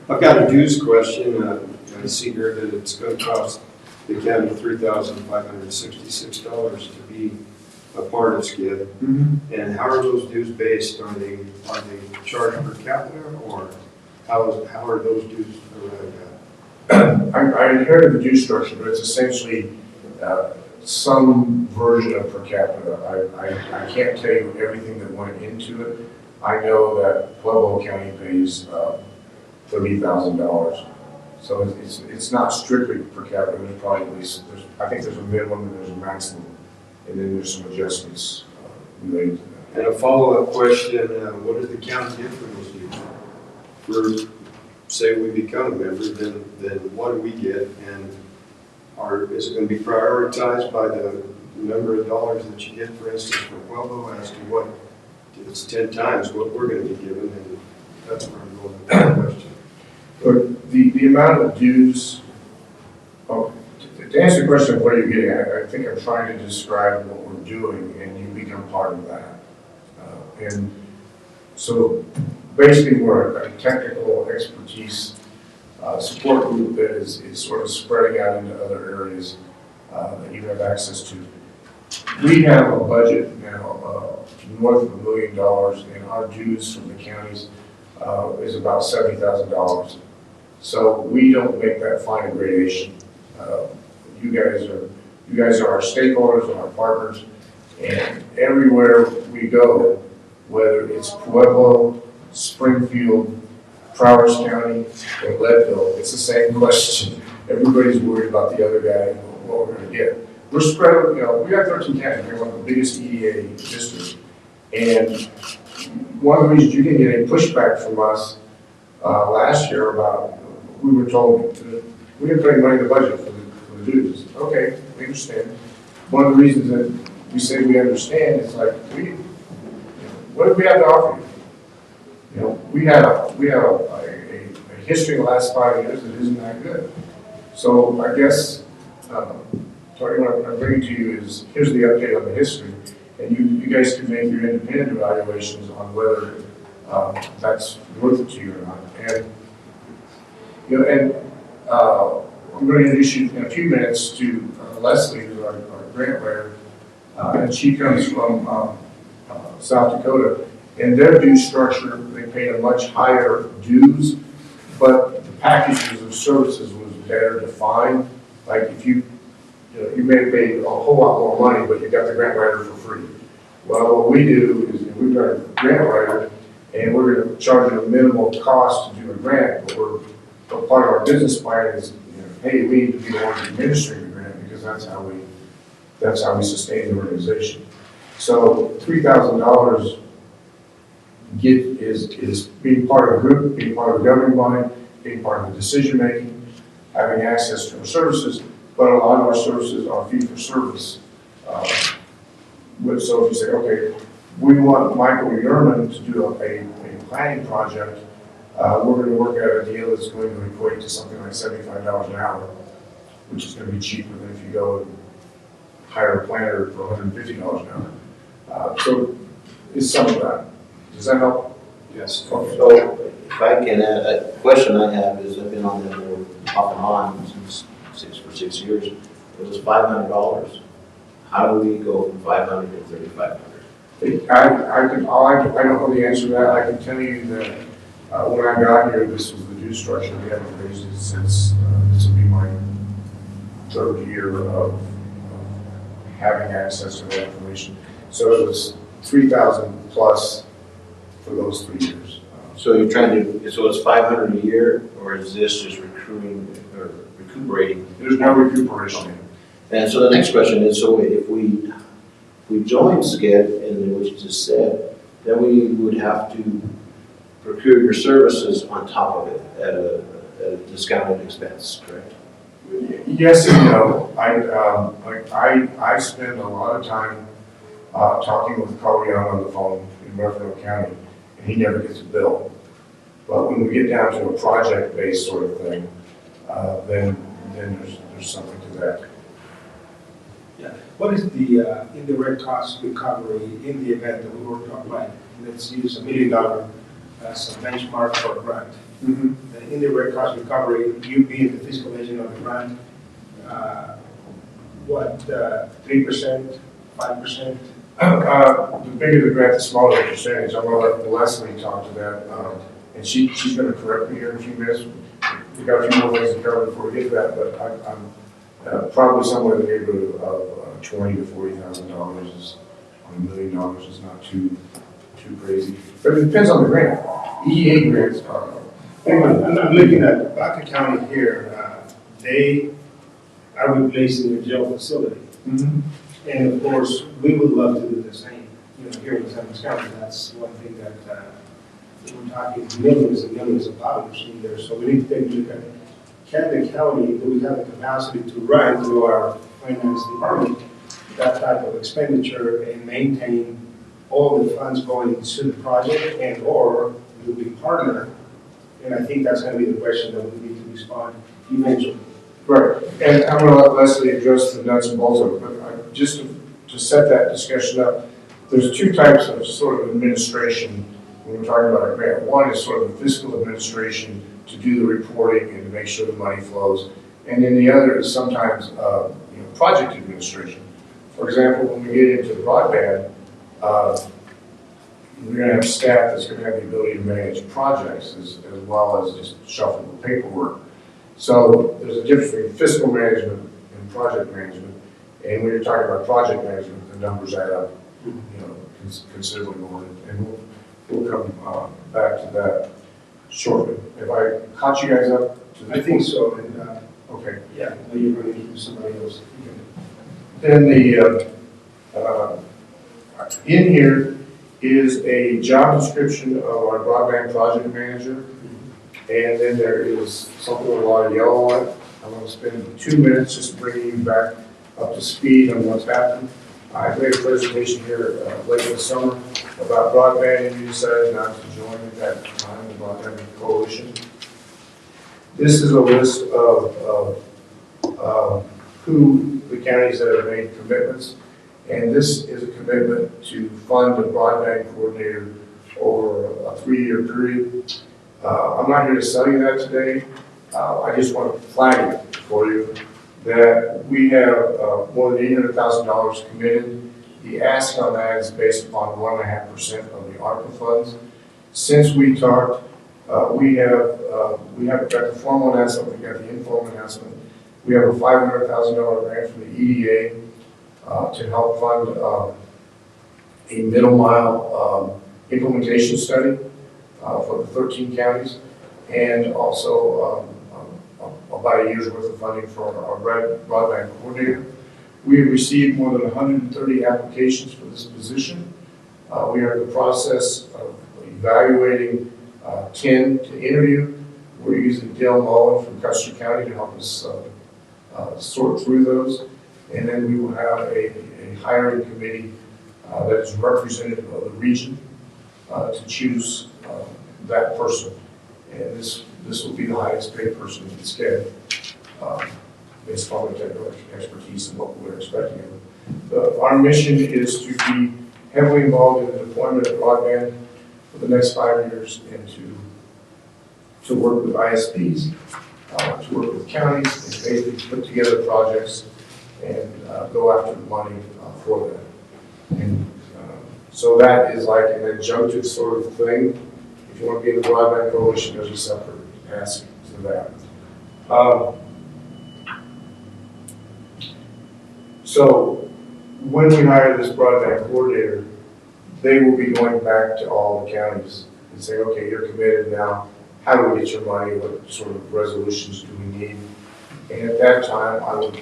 I've got a dues question. I see here that it's going to cost the county $3,566 to be a part of SCID. Mm-hmm. And how are those dues based? Are they charged per capita, or how are those dues arrived at? I inherited the due structure, but it's essentially some version of per capita. I can't tell you everything that went into it. I know that Pueblo County pays $30,000. So it's not strictly per capita. There's probably, I think there's a minimum and there's a maximum, and then there's some adjustments related to that. And a follow-up question, what does the county get for those dues? say we become a member, then what do we get? And is it going to be prioritized by the number of dollars that you get, for instance, from Pueblo, as to what, it's 10 times what we're going to be given, and that's where I'm going with that question. Look, the amount of dues, to answer the question of what you're getting at, I think I'm trying to describe what we're doing, and you become part of that. And so basically we're a technical expertise support group that is sort of spreading out into other areas that you have access to. We have a budget now north of $1 million, and our dues from the counties is about $70,000. So we don't make that final gradation. You guys are our stakeholders and our partners, and everywhere we go, whether it's Pueblo, Springfield, Prowers County, or Leadville, it's the same question. Everybody's worried about the other guy and what we're going to get. We're spread, we got 13 counties. We're one of the biggest EDA districts. And one of the reasons you didn't get any pushback from us last year about, we were told that we didn't put any money in the budget for the dues. Okay, we understand. One of the reasons that we say we understand is like, what do we have to offer you? We have a history in the last 5 years that isn't that good. So I guess, Tony, what I'm bringing to you is, here's the update on the history, and you guys can make your independent evaluations on whether that's worth it to you or not. And I'm going to introduce you in a few minutes to Leslie, who's our grant writer, and she comes from South Dakota. In their due structure, they paid a much higher dues, but the packages of services was better defined. Like if you may have paid a whole lot more money, but you got the grant writer for free. Well, what we do is we've got a grant writer, and we're going to charge you a minimal cost to do a grant, but part of our business plan is, hey, we need to be the ones administering the grant because that's how we sustain the organization. So $3,000 is being part of a group, being part of a governing body, being part of the decision making, having access to our services, but a lot of our services are fee for service. So if you say, okay, we want Michael Yerman to do a planning project, we're going to work out a deal that's going to equate to something like $75 an hour, which is going to be cheaper than if you go and hire a planner for $150 an hour. So it's some of that. Does that help? Yes. Okay. So if I can add, a question I have is, I've been on that board off and on since for 6 years. It was $500. How do we go from 500 to 3,500? I don't know the answer to that. I can tell you that when I got here, this was the due structure. We haven't raised it since this will be my third year of having access to that information. So it was 3,000 plus for those 3 years. So you're trying to, so it's 500 a year, or is this just recruiting or recuperating? There's no recuperation. And so the next question is, so if we join SCED, and what you just said, then we would have to procure your services on top of it at a discounted expense, correct? Yes and no. I spend a lot of time talking with Carl Young on the phone in Merrifield County, and he never gets a bill. But when we get down to a project-based sort of thing, then there's something to that. Yeah. What is the indirect cost recovery in the event that we were to apply? Let's use $1 million as a benchmark for a grant. Mm-hmm. The indirect cost recovery, you being the fiscal agent of the grant, 3%, 5%? The bigger the grant, the smaller the percentage. I'm going to let Leslie talk to that, and she's going to correct me here in a few minutes. We've got a few more things to cover before we get to that, but I'm probably somewhere in the neighborhood of $20,000 to $40,000 on $1 million is not too crazy. But it depends on the grant. EDA grants are. I'm looking at Baca County here. They are replacing their jail facility. Mm-hmm. And of course, we would love to do the same. Here in San Luis County, that's one thing that we're talking millions and millions of dollars in there. So we need to take a look at, can the county, do we have the capacity to run through our finance department that type of expenditure and maintain all the funds going to the project, and or do we partner? And I think that's going to be the question that we need to respond eventually. Right, and I'm going to let Leslie address the nuts and bolts of it, but just to set that discussion up, there's two types of sort of administration when we're talking about a grant. One is sort of the fiscal administration to do the reporting and to make sure the money flows, and then the other is sometimes project administration. For example, when we get into broadband, we're going to have staff that's going to have the ability to manage projects as well as just shuffle the paperwork. So there's a difference between fiscal management and project management. And when you're talking about project management, the numbers add up, considerably more. And we'll come back to that shortly. Have I caught you guys up? I think so. And, okay. yeah, you're going to use somebody else. Then in here is a job description of our broadband project manager. And then there is something with a lot of yellow on it. I'm going to spend 2 minutes just bringing you back up to speed on what's happened. I made a presentation here late in the summer about broadband, and you decided not to join at that time, the Broadband Coalition. This is a list of who the counties that have made commitments, and this is a commitment to fund a broadband coordinator over a 3-year period. I'm not here to sell you that today. I just want to flag it for you that we have more than $800,000 committed. The ask on that is based upon 1.5% of the ARPA funds. Since we talked, we have got the formal announcement, we got the informal announcement. We have a $500,000 grant from the EDA to help fund a middle mile implementation study for the 13 counties, and also about a year's worth of funding for our broadband coordinator. We have received more than 130 applications for this position. We are in the process of evaluating 10 to interview. We're using Dale Mullen from Custer County to help us sort through those. And then we will have a hiring committee that is representative of the region to choose that person. And this will be the highest paid person in the state, based on the technical expertise and what we're expecting of them. Our mission is to be heavily involved in the deployment of broadband for the next 5 years, and to work with ISPs, to work with counties, and basically put together projects and go after the money for that. And so that is like an adjunctive sort of thing. If you want to be in the Broadband Coalition, there's a separate ask to that. So when we hire this broadband coordinator, they will be going back to all the counties and saying, okay, you're committed now. How do we get your money? What sort of resolutions do we need? And at that time, I would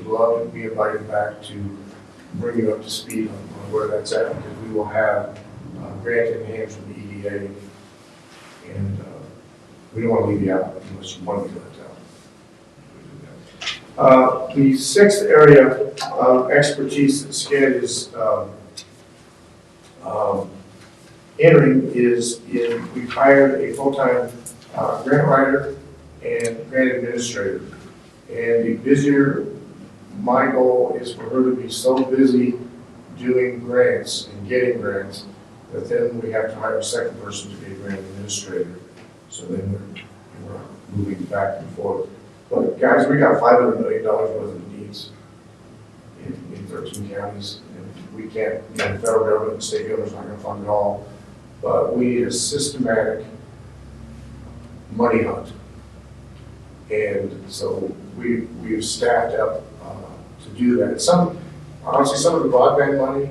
love to be invited back to bring you up to speed on where that's at, because we will have grant in hand from the EDA, and we don't want to leave you out unless you want to be left out. The sixth area of expertise that SCED is entering is we've hired a full-time grant writer and grant administrator. And the busier, my goal is for her to be so busy doing grants and getting grants that then we have to hire a second person to be a grant administrator. So then we're moving back and forth. But guys, we got $500 million worth of needs in 13 counties. And we can't, the federal government and state government's not going to fund it all. But we need a systematic money hunt. And so we've staffed up to do that. Honestly, some of the broadband money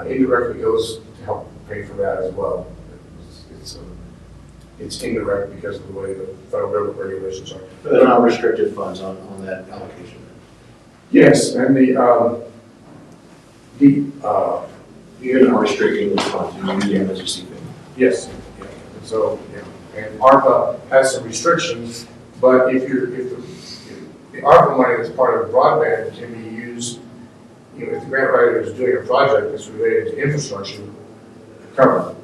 indirectly goes to help pay for that as well. It's indirect because of the way the federal government regulations are. But there are restricted funds on that allocation. Yes, and You're not restricting the funds, you're using them as you see fit. yes. So, you know, and ARPA has some restrictions, but if the ARPA money that's part of broadband can be used, you know, if the grant writer is doing a project that's related to infrastructure, covered.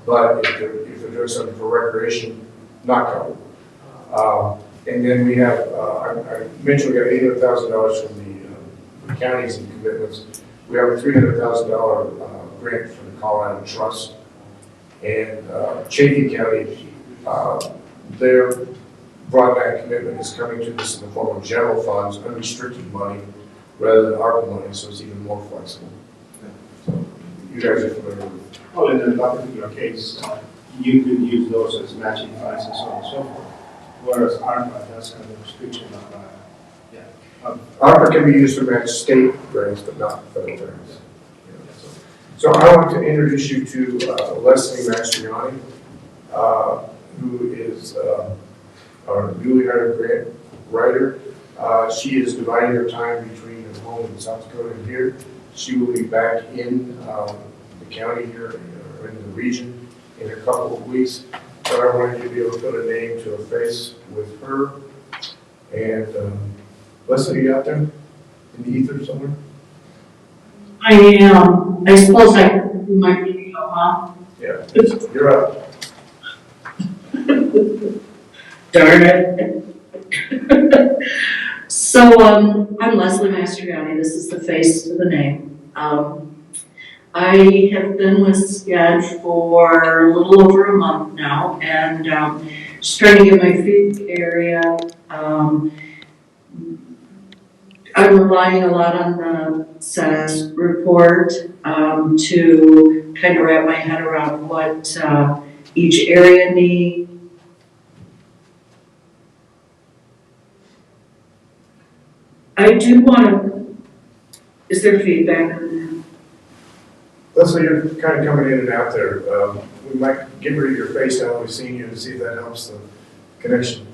But if they're doing something for recreation, not covered. And then we have, I mentioned we got $800,000 from the counties and commitments. We have a $300,000 grant from the Colorado Trust. And Chaffey County, their broadband commitment is coming to us in the form of general funds, unrestricted money, rather than ARPA money, so it's even more flexible. So you guys are familiar with it. Well, in that particular case, you could use those as matching funds and so on and so forth. Whereas ARPA, that's kind of a restriction of, ARPA can be used to match state grants, but not federal grants. So I want to introduce you to Leslie Mastriani, who is our newly hired grant writer. She is dividing her time between her home in South Dakota and here. She will be back in the county here, or in the region, in a couple of weeks. But I wanted you to be able to put a name to a face with her. And Leslie, are you out there in the ether somewhere? I am. I suppose you might be huh? Yeah, you're up. Darn it. So, I'm Leslie Mastriani. This is the face to the name. I have been with SCAD for a little over a month now, and just trying to get my feet in the area. I'm relying a lot on the SES report to kind of wrap my head around what each area needs. I do want to, is there feedback on that? Leslie, you're kind of coming in and out there. We might get rid of your face now that we've seen you to see if that helps the connection.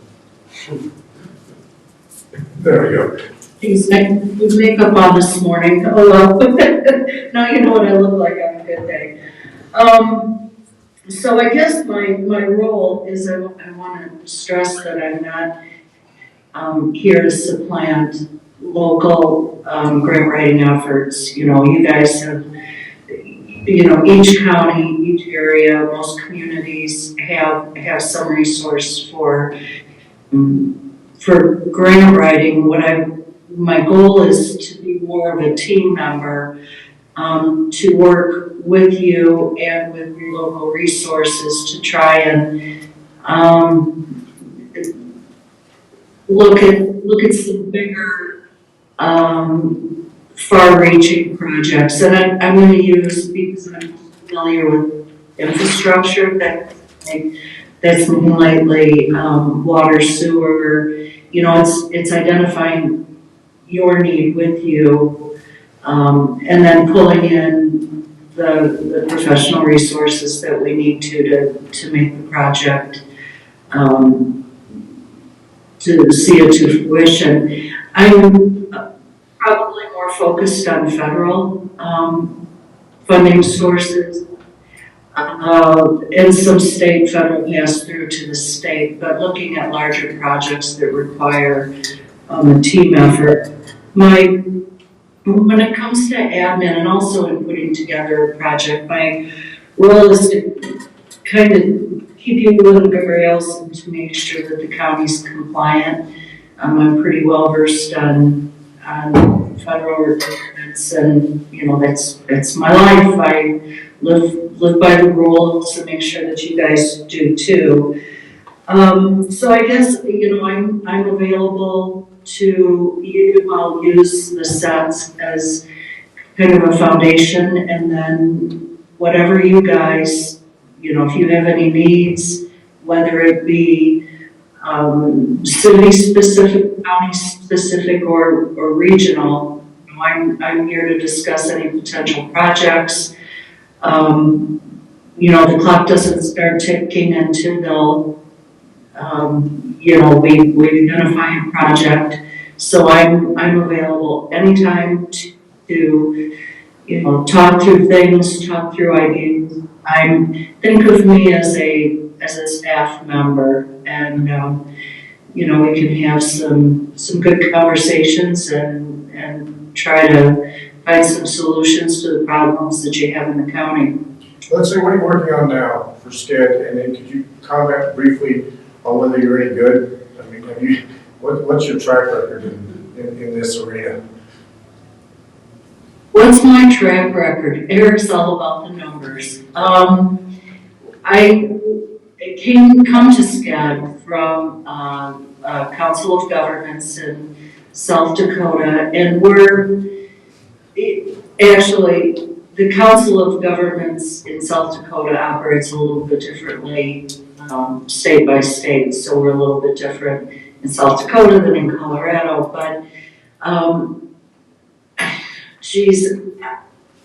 There we go. He's with makeup on this morning. Oh well. Now you know what I look like on a good day. So I guess my role is I want to stress that I'm not here to supplant local grant writing efforts. You know, you guys have, you know, each county, each area, most communities have some resource for grant writing. My goal is to be more of a team member, to work with you and with your local resources to try and look at some bigger, far-reaching projects. And I'm going to use, because I'm familiar with infrastructure, that's mainly water, sewer. You know, it's identifying your need with you, and then pulling in the professional resources that we need to make the project to see it to fruition. I'm probably more focused on federal funding sources and some state federal pass through to the state, but looking at larger projects that require a team effort. When it comes to admin and also in putting together a project, my role is to kind of keep you on the rails and to make sure that the county's compliant. I'm pretty well versed on federal requirements, and you know that's my life. I live by the rules and make sure that you guys do too. So I guess you know I'm available to you. I'll use the sets as kind of a foundation, and then whatever you guys, you know, if you have any needs, whether it be city-specific, county-specific, or regional, you know, I'm here to discuss any potential projects. You know, the clock doesn't start ticking until you know, we identify a project. So I'm available anytime to you know, talk through things, talk through ideas. Think of me as a as a staff member, and, you know, we can have some good conversations and try to find some solutions to the problems that you have in the county. Let's say, what are you working on now for SCED, and then could you comment briefly on whether you're any good? I mean, what's your track record in this arena? What's my track record? Eric's all about the numbers. I come to SCED from Council of Governments in South Dakota, and actually, the Council of Governments in South Dakota operates a little bit differently, state by state, so we're a little bit different in South Dakota than in Colorado, but, geez,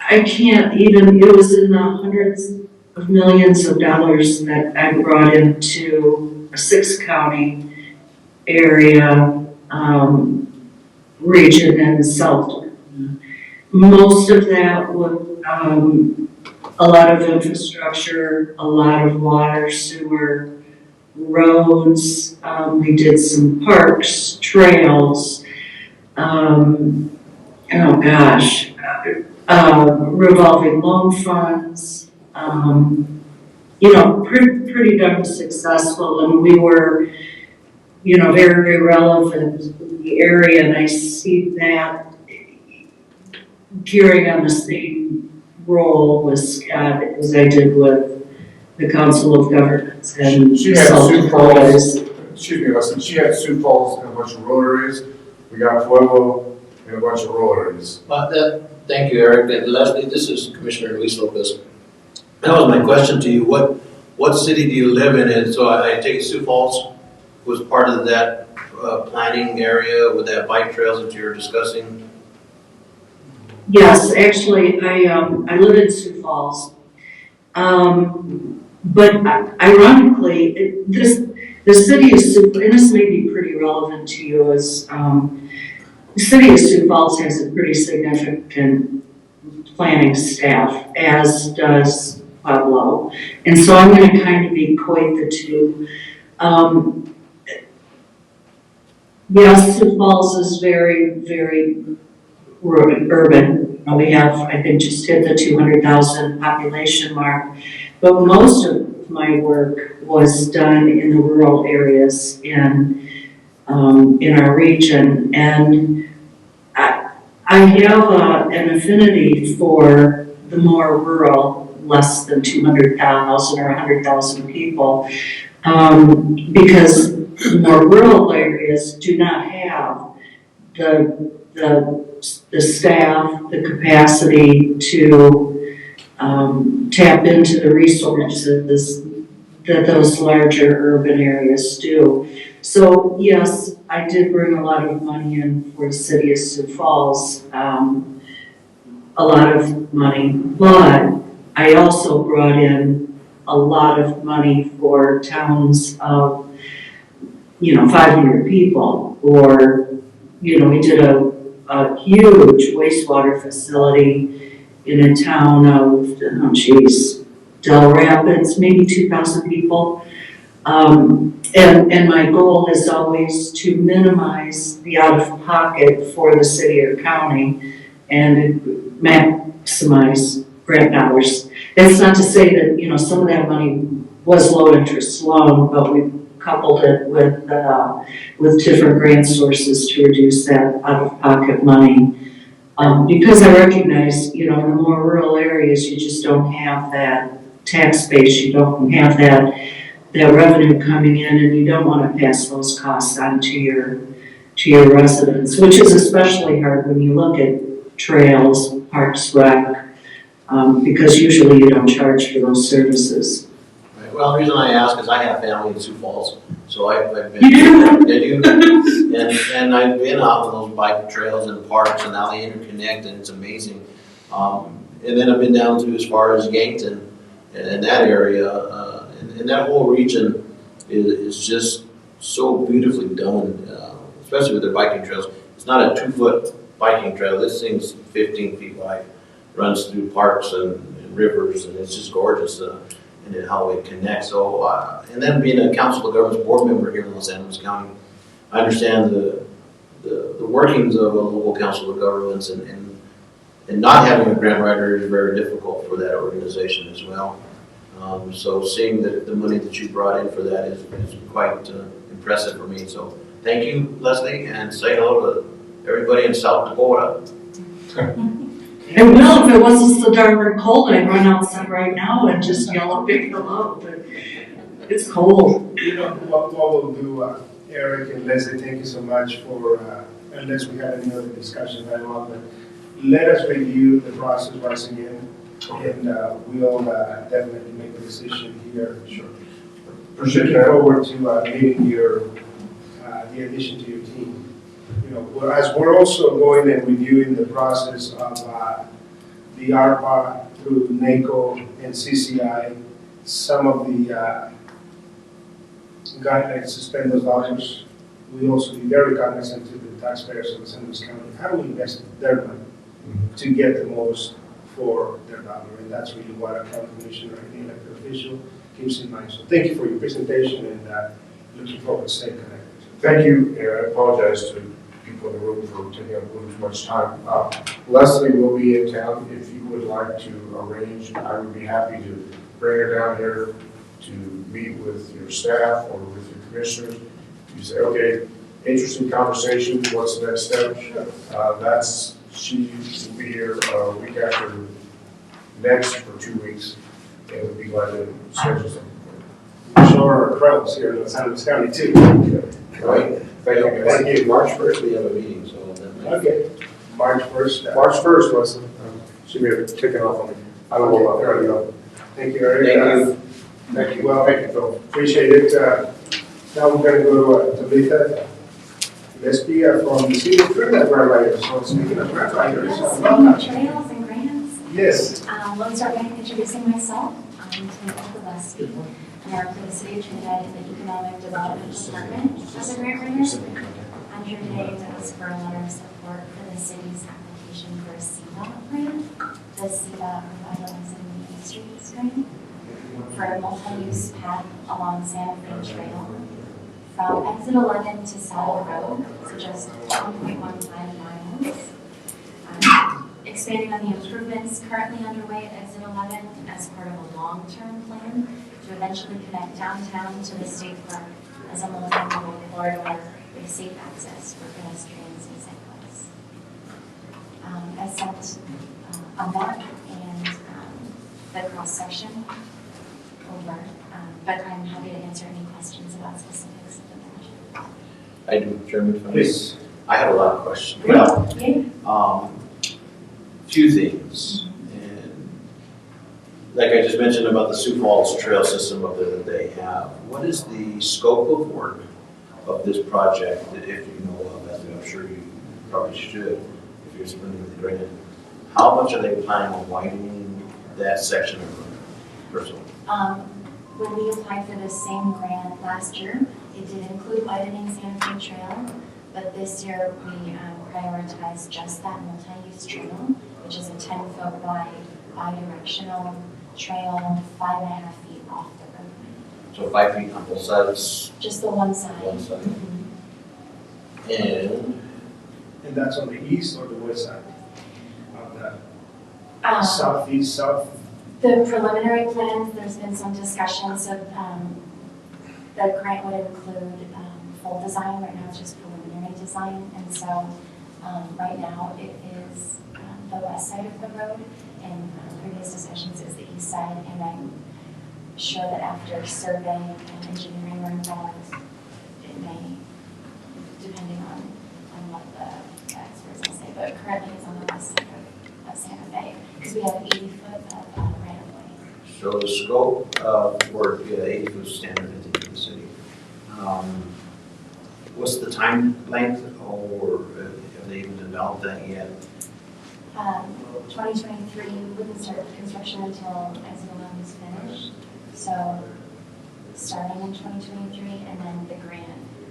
I can't even, it was in the hundreds of millions of dollars that I brought into a 6-county area, region in South Dakota. Most of that was a lot of infrastructure, a lot of water, sewer, roads. We did some parks, trails, revolving loan funds. You know, pretty darn successful, and we were, you know, very relevant in the area, and I see that carrying on the same role with SCED as I did with the Council of Governments and She had South Sioux Dakota. Falls, excuse me, listen, she had Sioux Falls and a bunch of rural areas. We got Pueblo and a bunch of rural areas. Thank you, Eric. And Leslie, this is Commissioner Luis Lopez. That was my question to you. What city do you live in? And so I take it Sioux Falls was part of that planning area with that bike trails that you were discussing? Yes, actually, I live in Sioux Falls. But ironically, the city of Sioux, and this may be pretty relevant to you, is the city of Sioux Falls has a pretty significant planning staff, as does Pueblo. And so I'm going to kind of equate the two. Yes, Sioux Falls is very, very urban. We have, I think, just hit the 200,000 population mark. But most of my work was done in the rural areas in our region. And I have an affinity for the more rural, less than 200,000 or 100,000 people, because more rural areas do not have the staff, the capacity to tap into the resources that those larger urban areas do. So yes, I did bring a lot of money in for the city of Sioux Falls, a lot of money, but I also brought in a lot of money for towns of, 500 people, or, we did a huge wastewater facility in a town of, Del Rapids, maybe 2,000 people. And my goal is always to minimize the out-of-pocket for the city or county and maximize grant dollars. That's not to say that, some of that money was low-interest loan, but we coupled it with different grant sources to reduce that out-of-pocket money. Because I recognize, in the more rural areas, you just don't have that tax base, you don't have that revenue coming in, and you don't want to pass those costs on to your residents, which is especially hard when you look at trails, parks, rec, because usually you don't charge for those services. Right. Well, the reason I ask is I have family in Sioux Falls, so I've been. You do? And I've been out on those bike trails and parks, and now they interconnect, and it's amazing. And then I've been down to as far as Yankton and that area. And that whole region is just so beautifully done, especially with their biking trails. It's not a 2-foot biking trail. This thing's 15 feet wide, runs through parks and rivers, and it's just gorgeous. and how it connects. So, and then being a Council of Governments board member here in Los Angeles County, I understand the workings of a local Council of Governments, and not having a grant writer is very difficult for that organization as well. So seeing the money that you brought in for that is quite impressive for me. So thank you, Leslie, and say hello to everybody in South Dakota. I will, if it wasn't so darn cold, I'd run outside right now and just yell a big hello, but it's cold. You know, what we'll do, Eric and Leslie, thank you so much for, unless we have any other discussion right on, but let us review the process once again, and we'll definitely make a decision here. Sure. Appreciate Looking that. forward to meeting the addition to your team. You know, as we're also going and reviewing the process of the ARPA through NACO and CCI, some of the guidelines to spend those dollars, we also be very cognizant to the taxpayers of San Luis County. How do we invest their money to get the most for their dollar? And that's really what a county commissioner and the elected official keeps in mind. So thank you for your presentation, and looking forward to staying connected. Thank you, and I apologize to people in the room for taking up a little too much time. Leslie will be in town. If you would like to arrange, I would be happy to bring her down here to meet with your staff or with your commissioners. You say, okay, interesting conversation, what's the next step? She will be here week after next for 2 weeks, and we'll be glad to schedule something. I'm sure our crowds here in San Luis County too. Right? Thank you, guys. Thank you. March 1st, we have a meeting, so that might. Okay. March 1st. March 1st, Leslie. Should be kicking off on me. I don't know about There we that. go. Thank you, Eric. Thank you. Thank you. Well, thank you, Phil. Appreciate it. Now we're going to go to Tabitha Gillespie from the City of Trinidad Grant Writers. So speaking of grant writers, welcome. Trails and grants. Yes. Let me start by introducing myself. I'm Tabitha Gillespie. I work for the City of Trinidad in the Economic Development Department as a grant writer. I'm here today to ask for a letter of support for the city's application for a CDOT grant, the CDOT Revitalizing Main Streets grant, for a multi-use path along Santa Fe Trail from exit 11 to Saddle Road, so just 1.15 miles. Expanding on the improvements currently underway at exit 11 as part of a long-term plan to eventually connect downtown to the state park as a multi-modal corridor with safe access for pedestrians and cyclists. I sent a map and the cross-section over, but I'm happy to answer any questions about specifics of the project. I do, Chairman. Please. I have a lot of questions. Well, Yeah. few things. And like I just mentioned about the Sioux Falls trail system up there that they have, what is the scope of work of this project, if you know of, as I'm sure you probably should, if you're spending the grant? How much are they planning on widening that section of road, first of all? When we applied for the same grant last year, it did include widening Santa Fe Trail, but this year we prioritized just that multi-use trail, which is a 10-foot wide, bi-directional trail, 5.5 feet off the roadway. So 5 feet on both sides, Just the one side. one side. Mhm. And that's on the east or the west side? Of the southeast, south? The preliminary plans, there's been some discussions of, the grant would include full design. Right now it's just preliminary design, and so right now it is the west side of the road, and previous discussions is the east side, and I'm sure that after survey and engineering are involved, it may, depending on what the experts will say, but currently it's on the west side of Santa Fe, because we have 80 foot of right of way. So the scope of work, 80-foot standard into the city. What's the time length, or have they even developed that yet? 2023, we wouldn't start construction until exit 11 is finished. So starting in 2023, and then the grant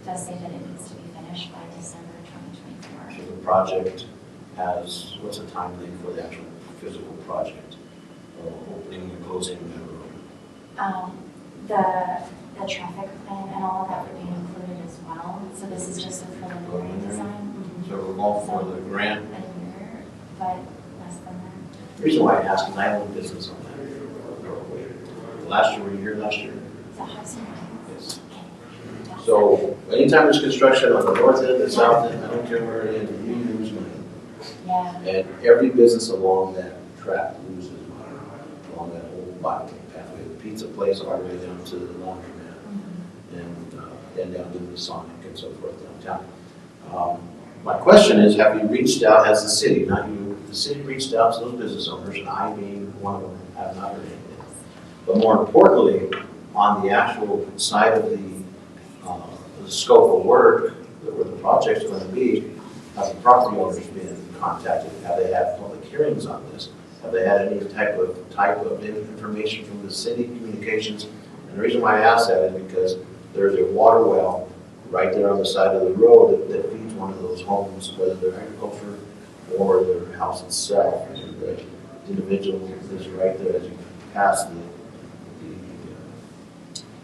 does say that it needs to be finished by December 2024. So the project has, what's the time length for the actual physical project? Opening and closing the road? The traffic plan and all of that would be included as well. So this is just a preliminary design. So we're going for the grant. A year, but less than that. The reason why I asked is I own business on that. Last year, were you here last year? Is that housing? Yes. Okay. So anytime there's construction on the north end, the south end, I don't care where it is, we lose money. Yeah. And every business along that track loses money, along that whole bike pathway. The pizza place all the way down to the laundromat, and down to the Sonic and so forth downtown. My question is, have you reached out, has the city, not you, the city reached out to those business owners, and I being one of them, have not heard anything. But more importantly, on the actual side of the scope of work, where the project's going to be, have the property owners been contacted? Have they had public hearings on this? Have they had any type of information from the city communications? And the reason why I ask that is because there's a water well right there on the side of the road that feeds one of those homes, whether they're agriculture or their house itself. And the individual is right there as you pass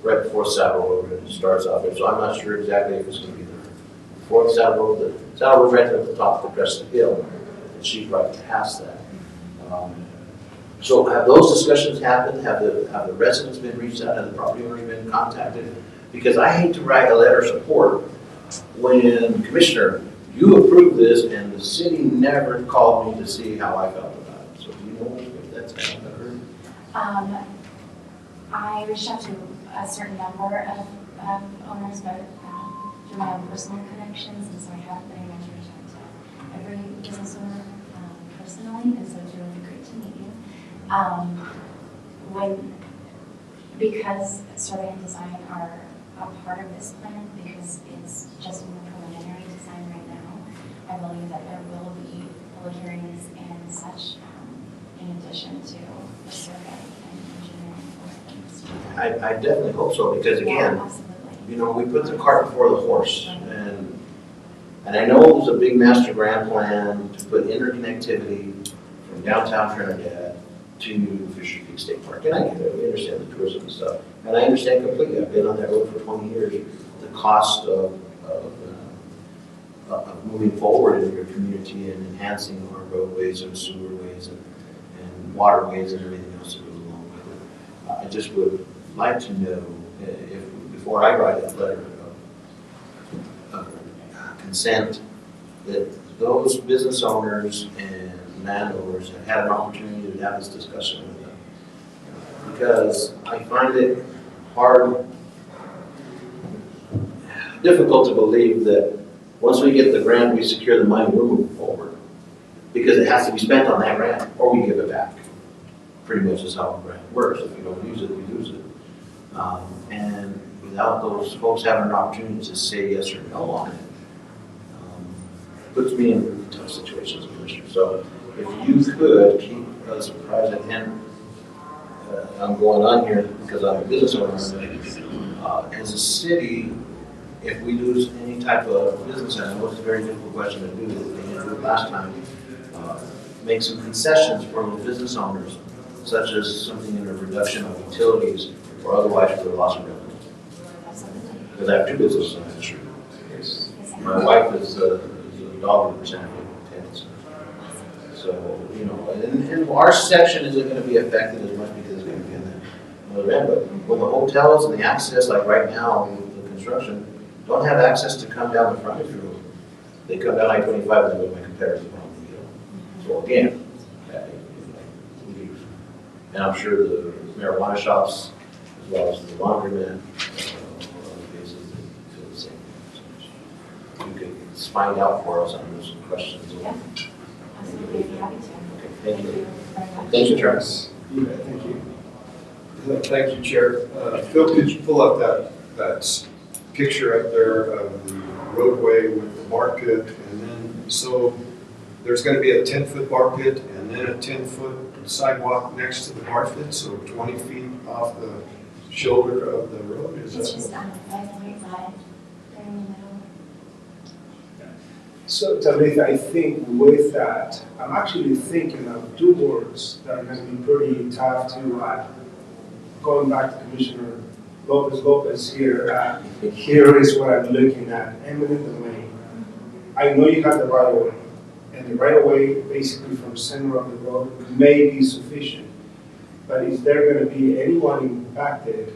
right before Saddle Road, it starts off there. So I'm not sure exactly if it's going to be there before the Saddle Road. The Saddle Road right there at the top of the crest of the hill, and she's right past that. So have those discussions happened? Have the residents been reached out? Have the property owners been contacted? Because I hate to write a letter of support when, Commissioner, you approved this and the city never called me to see how I felt about it. So do you know if that's kind of occurred? I reached out to a certain number of owners, but through my own personal connections, and so I haven't been able to reach out to every business owner personally, and so it would be great to meet you. Because survey and design are a part of this plan, because it's just in the preliminary design right now, I believe that there will be public hearings and such in addition to the survey and engineering for things. I definitely hope so, because again, you know, we put the cart before the horse, and I know it was a big master grand plan to put interconnectivity from downtown Trinidad to Fisher Peak State Park, and I get it, we understand the tourism and stuff, and I understand completely, I've been on that road for 20 years, the cost of moving forward in your community and enhancing our roadways and sewerways and waterways and everything else that goes along with it. I just would like to know if, before I write a letter of consent, that those business owners and landowners have had an opportunity to have this discussion with them. Because I find it difficult to believe that once we get the grant, we secure the money, we're moving forward. Because it has to be spent on that grant, or we give it back. Pretty much is how a grant works. If you don't use it, we lose it. And without those folks having an opportunity to say yes or no on it, puts me in really tough situations, Commissioner. So if you could keep us apprised, and I'm going on here because I'm a business owner, as a city, if we lose any type of business, and I know it's a very difficult question to do, they didn't do it last time, make some concessions for the business owners, such as something in a reduction of utilities or otherwise for the loss of revenue. Because I have two businesses on that street. My wife is a dog representative in Tennessee. So, you know, and our section isn't going to be affected as much because it's going to be in the other end. But when the hotels and the access, like right now, the construction, don't have access to come down the frontage road. They come down I-25 and go to my competitors around the hill. So again, and I'm sure the marijuana shops, as well as the laundromat, other places that feel the same. So you could find out for us on those questions. Yeah, absolutely, happy to. Okay, thank you. Thank you very much. Thank you, Travis. Thank you. Thank you, Chair. Phil, could you pull up that picture up there of the roadway with the bar pit, and then, so there's going to be a 10-foot bar pit and then a 10-foot sidewalk next to the bar pit, so 20 feet off the shoulder of the road? Is It's that just on the right side, there in the middle. So, Tabitha, I think with that, I'm actually thinking of two words that are going to be pretty tough going back to Commissioner Lopez here, here is what I'm looking at, eminent domain. I know you have the right of way, and the right of way basically from center of the road may be sufficient. But is there going to be anyone impacted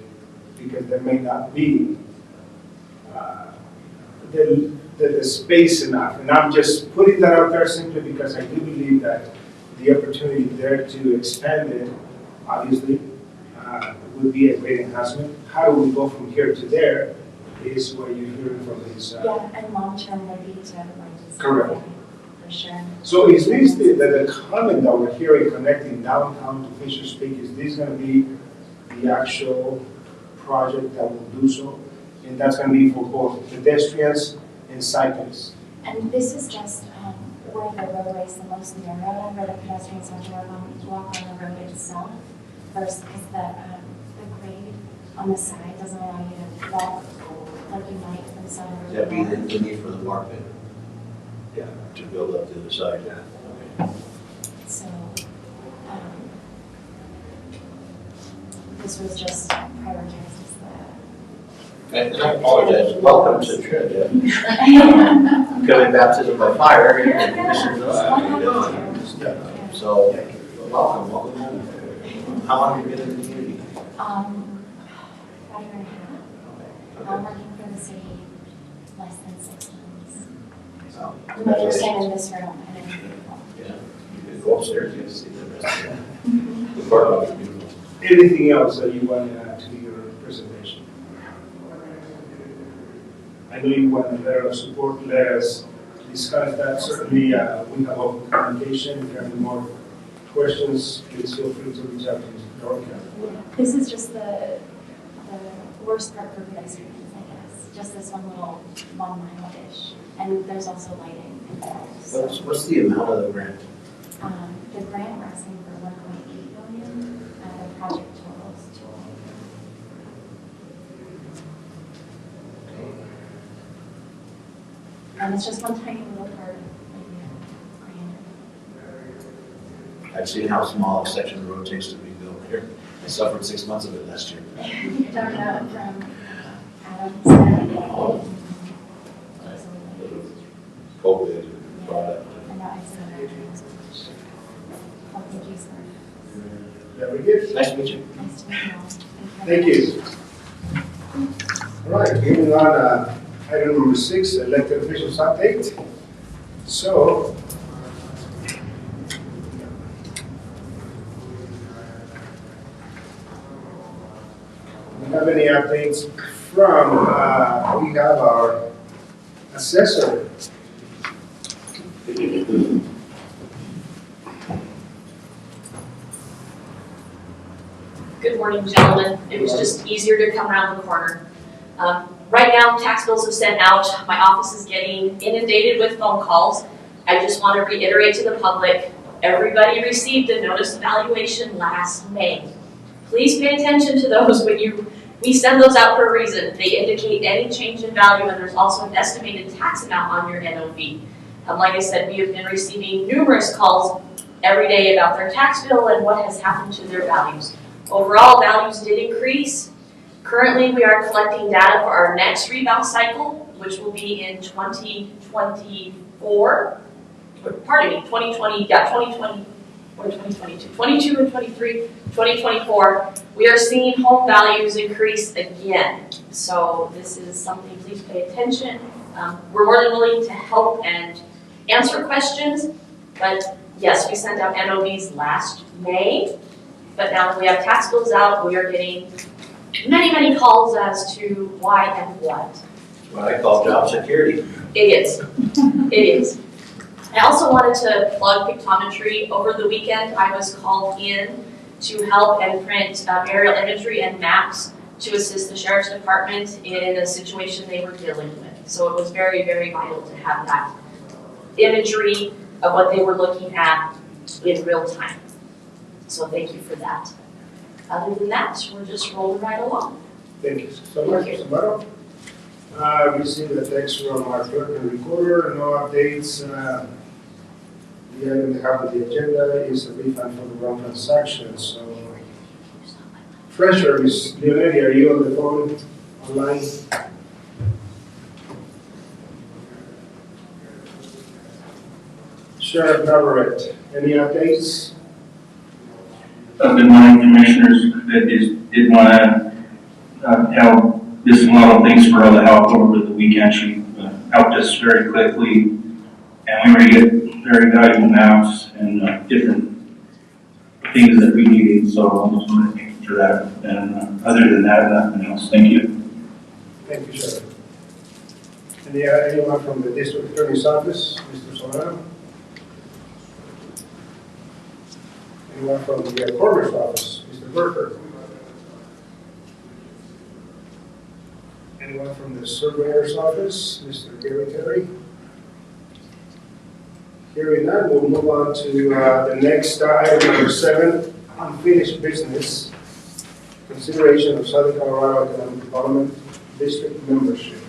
because there may not be the space enough? And I'm just putting that out there simply because I do believe that the opportunity there to expand it, obviously, would be a great enhancement. How do we go from here to there is what you're hearing from these. Yeah, and long-term would be to like. Correct. For sure. So is this the comment that we're hearing connecting downtown to Fisher's Peak, is this going to be the actual project that will do so? And that's going to be for both pedestrians and cyclists? And this is just where the roadway is the most narrow, where the pedestrians have to walk on the road itself, versus the grade on the side doesn't allow you to walk like you might from the side of the road. That'd be the need for the mark pit? Yeah, to build up the other side, yeah. Okay. So, this was just prioritized as the. And I apologize, welcome to Trinidad. Coming baptism by fire. So, welcome home. How long have you been in the community? About a year and a half. I'm working for the city less than 6 months. Oh, You might understand in this room, and it's beautiful. yeah, you can go upstairs, you can see the rest of it. The courthouse is beautiful. Anything else that you want to add to your presentation? I know you want a letter of support. Let us discuss that. Certainly, we have open communication. If you have any more questions, please feel free to reach out to Mr. Dorka. This is just the worst part for pedestrians, I guess. Just this one little 1 mile-ish. And there's also lighting involved. So, What's the amount of the grant? the grant we're asking for 1.8 million. The project total is 2 million. And it's just one tiny little part of maybe a grand. I've seen how small a section of the road takes to be built here. I suffered 6 months of it last year. You're talking about from Adams. COVID brought up. And that is another transportation. Well, thank you, sir. Very good. Nice to meet you. Nice to meet you all. Thank you. All right, moving on, item number 6, elected officials update. So, do we have any updates from, we have our assessor. Good morning, gentlemen. It was just easier to come around the corner. Right now, tax bills have sent out. My office is getting inundated with phone calls. I just want to reiterate to the public, everybody received a notice of valuation last May. Please pay attention to those we send those out for a reason. They indicate any change in value, and there's also an estimated tax amount on your NOV. Like I said, we have been receiving numerous calls every day about their tax bill and what has happened to their values. Overall, values did increase. Currently, we are collecting data for our next rebound cycle, which will be in 2024. Pardon me, 2020, yeah, 2020, or 2022, 22 and 23, 2024. We are seeing home values increase again. So this is something, please pay attention. We're more than willing to help and answer questions, but yes, we sent out NOVs last May, but now that we have tax bills out, we are getting many, many calls as to why and what. What I call job security. It is. It is. I also wanted to plug pictometry. Over the weekend, I was called in to help and print aerial imagery and maps to assist the Sheriff's Department in a situation they were dealing with. So it was very, very vital to have that imagery of what they were looking at in real time. So thank you for that. Other than that, we're just rolling right along. Thank you so much, Mr. Barrow. I received a text from our clerk and recorder, no updates. The item we have on the agenda is a refund for the wrong transaction, so Treasurer, Ms. Leonetti, are you on the phone, online? Sheriff Navarrete, any updates? Good morning, Commissioners. I just did want to have just a lot of thanks for all the help over the weekend. She helped us very quickly, and we were to get very valuable maps and different things that we needed. So I just want to thank you for that. And other than that, nothing else. Thank you. Thank you, Sheriff. Anyone from the District Attorney's Office, Mr. Solano? Anyone from the Coroner's Office, Mr. Burker? Anyone from the Surveyor's Office, Mr. Gary Terry? Hearing none, we'll move on to the next item, number 7, unfinished business. Consideration of Southern Colorado Economic Development District membership.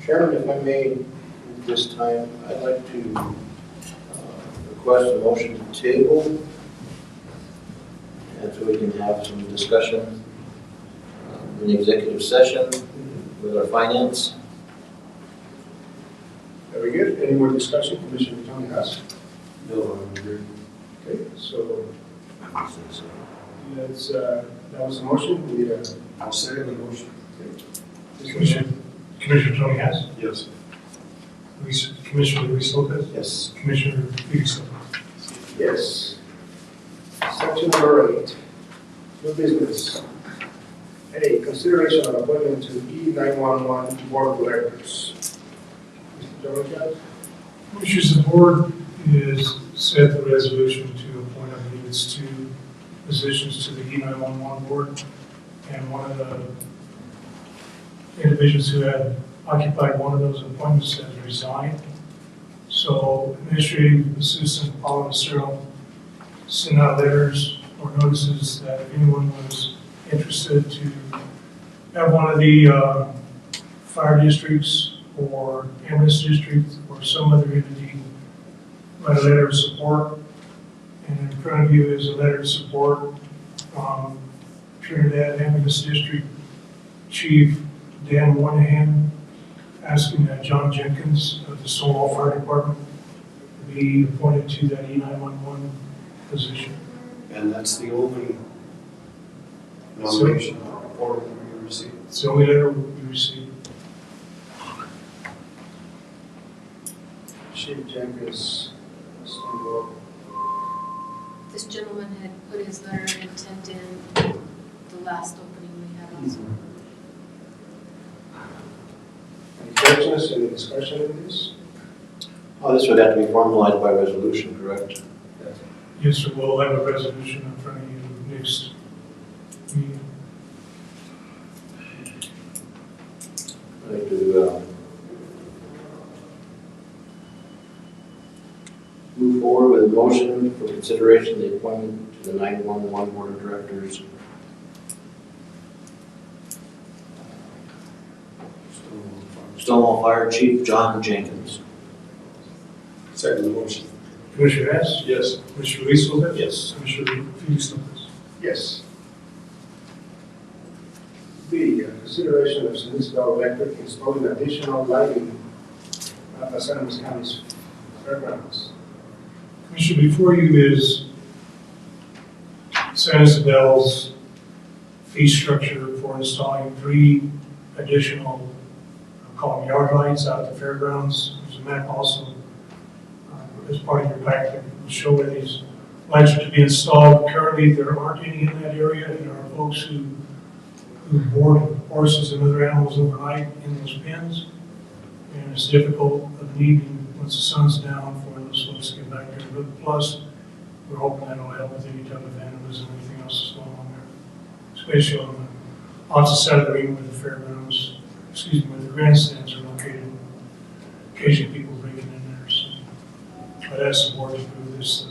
Chairman, if I may, at this time, I'd like to request a motion to table, and so we can have some discussion in the executive session with our finance. Very good. Any more discussion? Commissioner Tony Haas? No, I'm agree. Okay, so let's, that was a motion. We need a. I'll second the motion. Commissioner Tony Haas? Yes. Commissioner Luis Lopez? Yes. Commissioner Felix Lopez? Yes. Section number 8, new business. A, consideration of appointment to E911 Board of Directors. Mr. Jones? Commissioners, the board is set the resolution to appoint, I believe it's 2 positions to the E911 board. And one of the individuals who had occupied one of those appointments has resigned. So Administrative Assistant Paula Macero sent out letters or notices that if anyone was interested to have one of the fire districts or ambulance district or some other entity write a letter of support. And in front of you is a letter of support from Trinidad Ambulance District Chief Dan Moynihan asking that John Jenkins of the Stonewall Fire Department be appointed to that E911 position. And that's the only nomination report that we received. It's the only letter we received. Chief Jenkins, Stonewall. This gentleman had put his letter of intent in the last opening we had also. Any questions, any discussion on this? Oh, this would have to be formalized by resolution, correct? Yes, sir, we'll have a resolution in front of you next meeting. I'd like to move forward with a motion for consideration of the appointment to the 911 Board of Directors. Stonewall Fire Chief John Jenkins. Second the motion. Commissioner Hess? Yes. Commissioner Luis Lopez? Yes. Commissioner Felix Lopez? Yes. B, consideration of San Luis Electric installing additional lighting at the San Luis County's fairgrounds. Commissioner, before you is San Isabel's fee structure for installing 3 additional, I'll call them yard lights out at the fairgrounds. There's a map also as part of your packet to show where these lights are to be installed. Currently, there aren't any in that area, and there are folks who board horses and other animals overnight in those pens. And it's difficult of the evening once the sun's down for those folks to get back there. But plus, we're hoping that'll help with any type of vandalism and anything else that's going on there. Especially on the opposite side of the ring where the fairgrounds, where the grandstands are located. Occasionally people breaking in there. So I'd ask the board to approve this.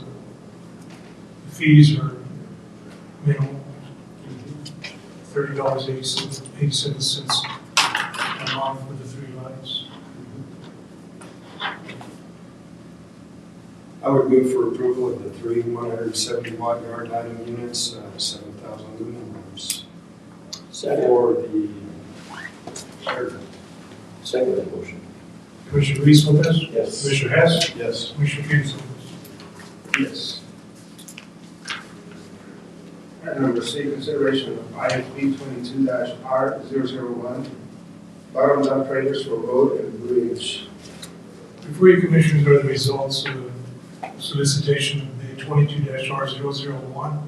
The fees are minimal. $30.87 a month for the 3 lights. I would move for approval of the 3 170-watt yard lighting units, 7,000 lumens. Second. For the sheriff. Second that motion. Commissioner Reese Lopez. Yes. Commissioner Hess. Yes. Commissioner Felix Lopez. Yes. Item number C, consideration of IFB 22-R001, bottom dump trailers for road and bridge. Before you commissioners are the results of solicitation of the 22-R001,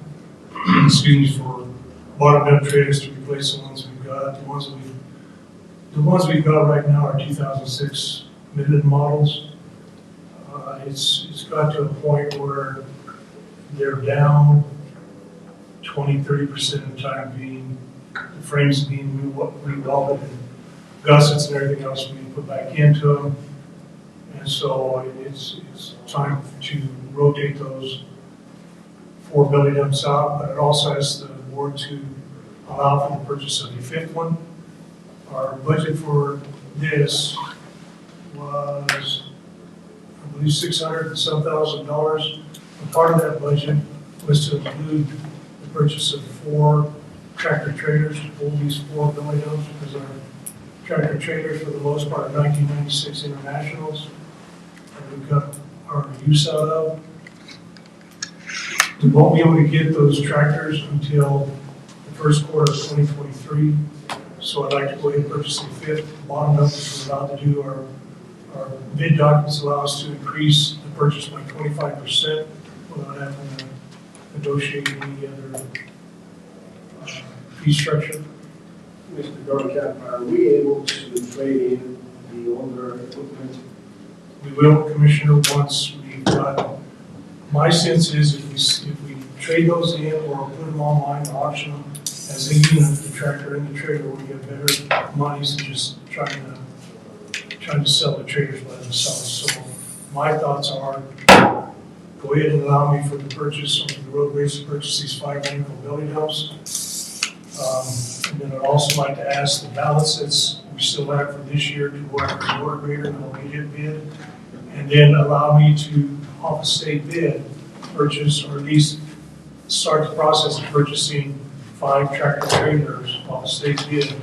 excuse me, for bottom dump trailers to replace the ones we've got. The ones we've got right now are 2006 Midland models. It's got to a point where they're down 20-30% of the time being, the frames being rewelded and gussets and everything else being put back into them. And so it's time to rotate those 4 belly dumps out, but it also asks the board to allow for the purchase of a 5th one. Our budget for this was, I believe, $600 and some thousand. And part of that budget was to include the purchase of 4 tractor trailers to pull these 4 belly dumps, because our tractor trailers, for the most part, are 1996 Internationals, and we've got our use out of. We won't be able to get those tractors until the first quarter of 2023. So I'd like to go ahead and purchase the 5th bottom dump, which we're allowed to do. Our bid documents allow us to increase the purchase by 25% without having to negotiate any other fee structure. Mr. Dorncamp, are we able to trade in the older equipment? We will, Commissioner, once we've got, my sense is if we trade those in or put them online or auction them as a unit, the tractor and the trailer, we get better monies than just trying to sell the trailers by themselves. So my thoughts are, go ahead and allow me for the purchase, on the road race to purchase these 5 ankle belly dumps. And then I'd also like to ask the balance that's we still have for this year to work with the motor grader and the immediate bid. And then allow me to, off a state bid, purchase, or at least start the process of purchasing 5 tractor trailers off a state bid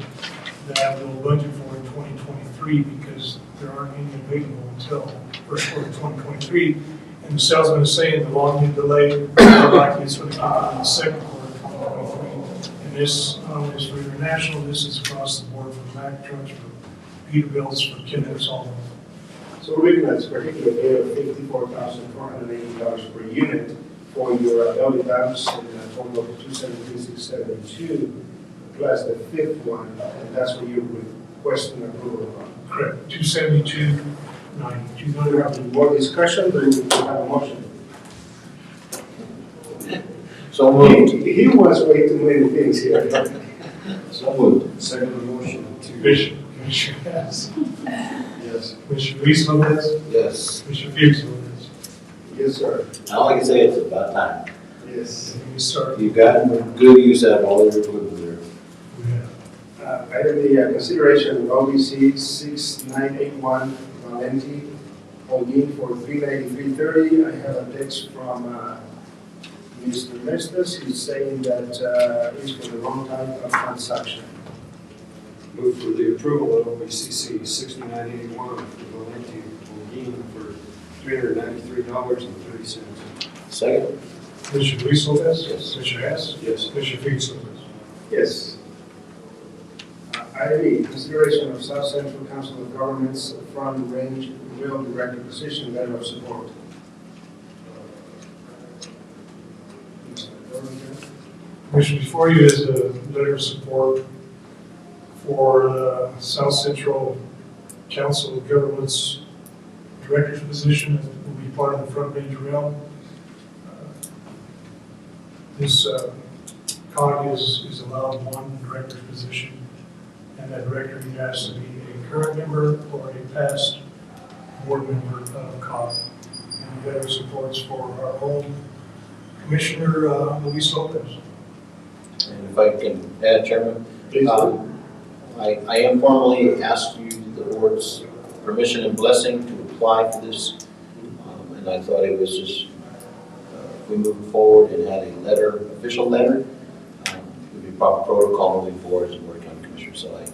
that we'll budget for in 2023, because there aren't any available until first quarter of 2023. And the salesman is saying the longer you delay, the likely it's going to come out in the second quarter of 2023. And this not only is for international, this is across the board for Mack trucks, for Peterbilts, for Kinnets, all of them. So we're looking at this particular bid of $54,480 per unit for your belly dumps, and a total of $273,672, plus the 5th one, and that's what you're requesting approval on. Correct, 272.90. Do we have any more discussion, or do we have a motion? So moved. He wants way too many things here. So moved. Second motion to. Commissioner Hess. Yes. Commissioner Reese Lopez. Yes. Commissioner Felix Lopez. Yes, sir. All I can say is it's about time. Yes. Let me start. You've gotten good use out of all your equipment there. Item the consideration of OBC 6981 Valenti Holding for $393.30. I have a text from Mr. Mestas. He's saying that it's for the wrong type of transaction. Move for the approval of OBCC 6981 for Valenti Holguin for $393.30. Second? Commissioner Reese Lopez. Yes. Commissioner Hess. Yes. Commissioner Felix Lopez. Yes. Item E, consideration of South Central Council of Governments Front Range Rail Director position letter of support. Commissioner, before you is a letter of support for the South Central Council of Governments Director's position that will be part of the Front Range Rail. This COG is allowed one director's position, and that director either has to be a current member or a past board member of COG. And the letter of supports for our own Commissioner Luis Lopez. And if I can add, Chairman, I am formally asked you the board's permission and blessing to apply for this. and I thought it was just, if we moved forward and had a letter, official letter, it would be proper protocol moving forward as a Board of County Commissioner. So I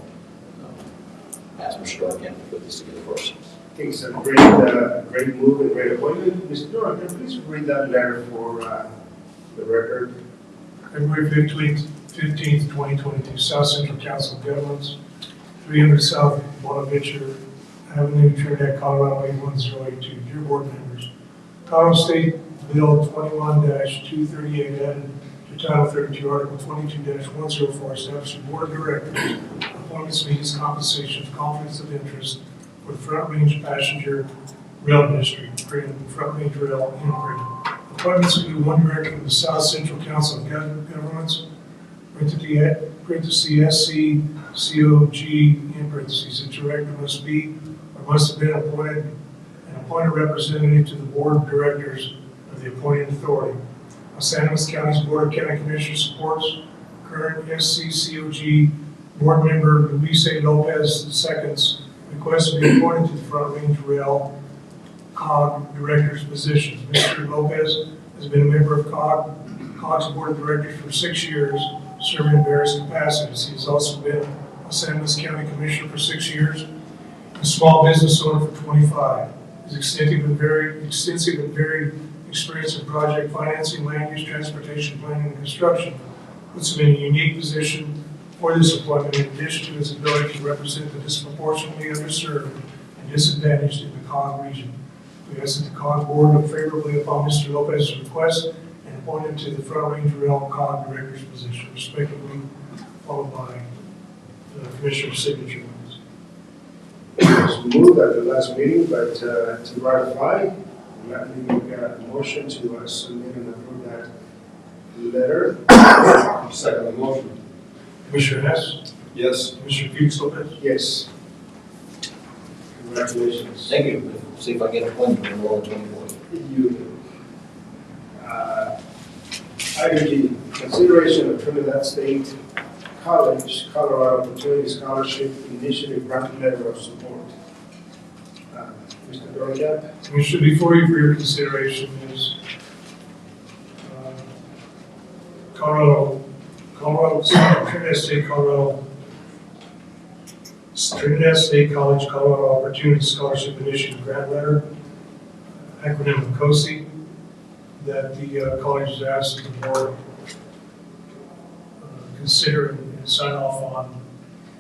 asked Mr. Dorkamp to put this together for us. I think it's a great move and great appointment. Mr. Dorkamp, please read that letter for the record. February 15th, 2022, South Central Council of Governments, 300 South Bonaventure Avenue, Trinidad, Colorado, 81082. Dear board members, Colorado State Bill 21-238 added to Title 32, Article 22-104, established a board of directors, appointments, meetings, compensations, conflicts of interest for the Front Range Passenger Rail District, Front Range Rail Incorporated. Appointments will be one director of the South Central Council of Governments, SC, COG, in parentheses. The director must be or must have been appointed and appoint a representative to the board of directors of the appointing authority. San Luis County's Board of County Commissioners supports current SC, COG board member Luis A. Lopez II's request to be appointed to the Front Range Rail COG director's positions. Mr. Lopez has been a member of COG's board of directors for 6 years, serving in various capacities. He has also been a San Luis County Commissioner for 6 years, a small business owner for 25. His extensive and varied experience in project financing, land use, transportation, planning, and construction puts him in a unique position for this appointment, in addition to his ability to represent the disproportionately underserved and disadvantaged in the COG region. We ask that the COG board look favorably upon Mr. Lopez's request and appoint him to the Front Range Rail COG director's position, respectively, followed by the Commissioner's signature lines. It's moved at the last meeting, but to ratify, let me make a motion to submit and approve that letter. Second the motion. Commissioner Hess? Yes. Commissioner Felix Lopez? Yes. Congratulations. Thank you. See if I get appointed in all 24. You. Item G, consideration of Trinidad State College, Colorado Opportunity Scholarship Initiative Grant Letter of Support. Mr. Dorkamp? Commissioner, before you for your consideration is Trinidad State College, Colorado Opportunity Scholarship Initiative Grant Letter, acronym of COSI, that the college has asked the board consider and sign off on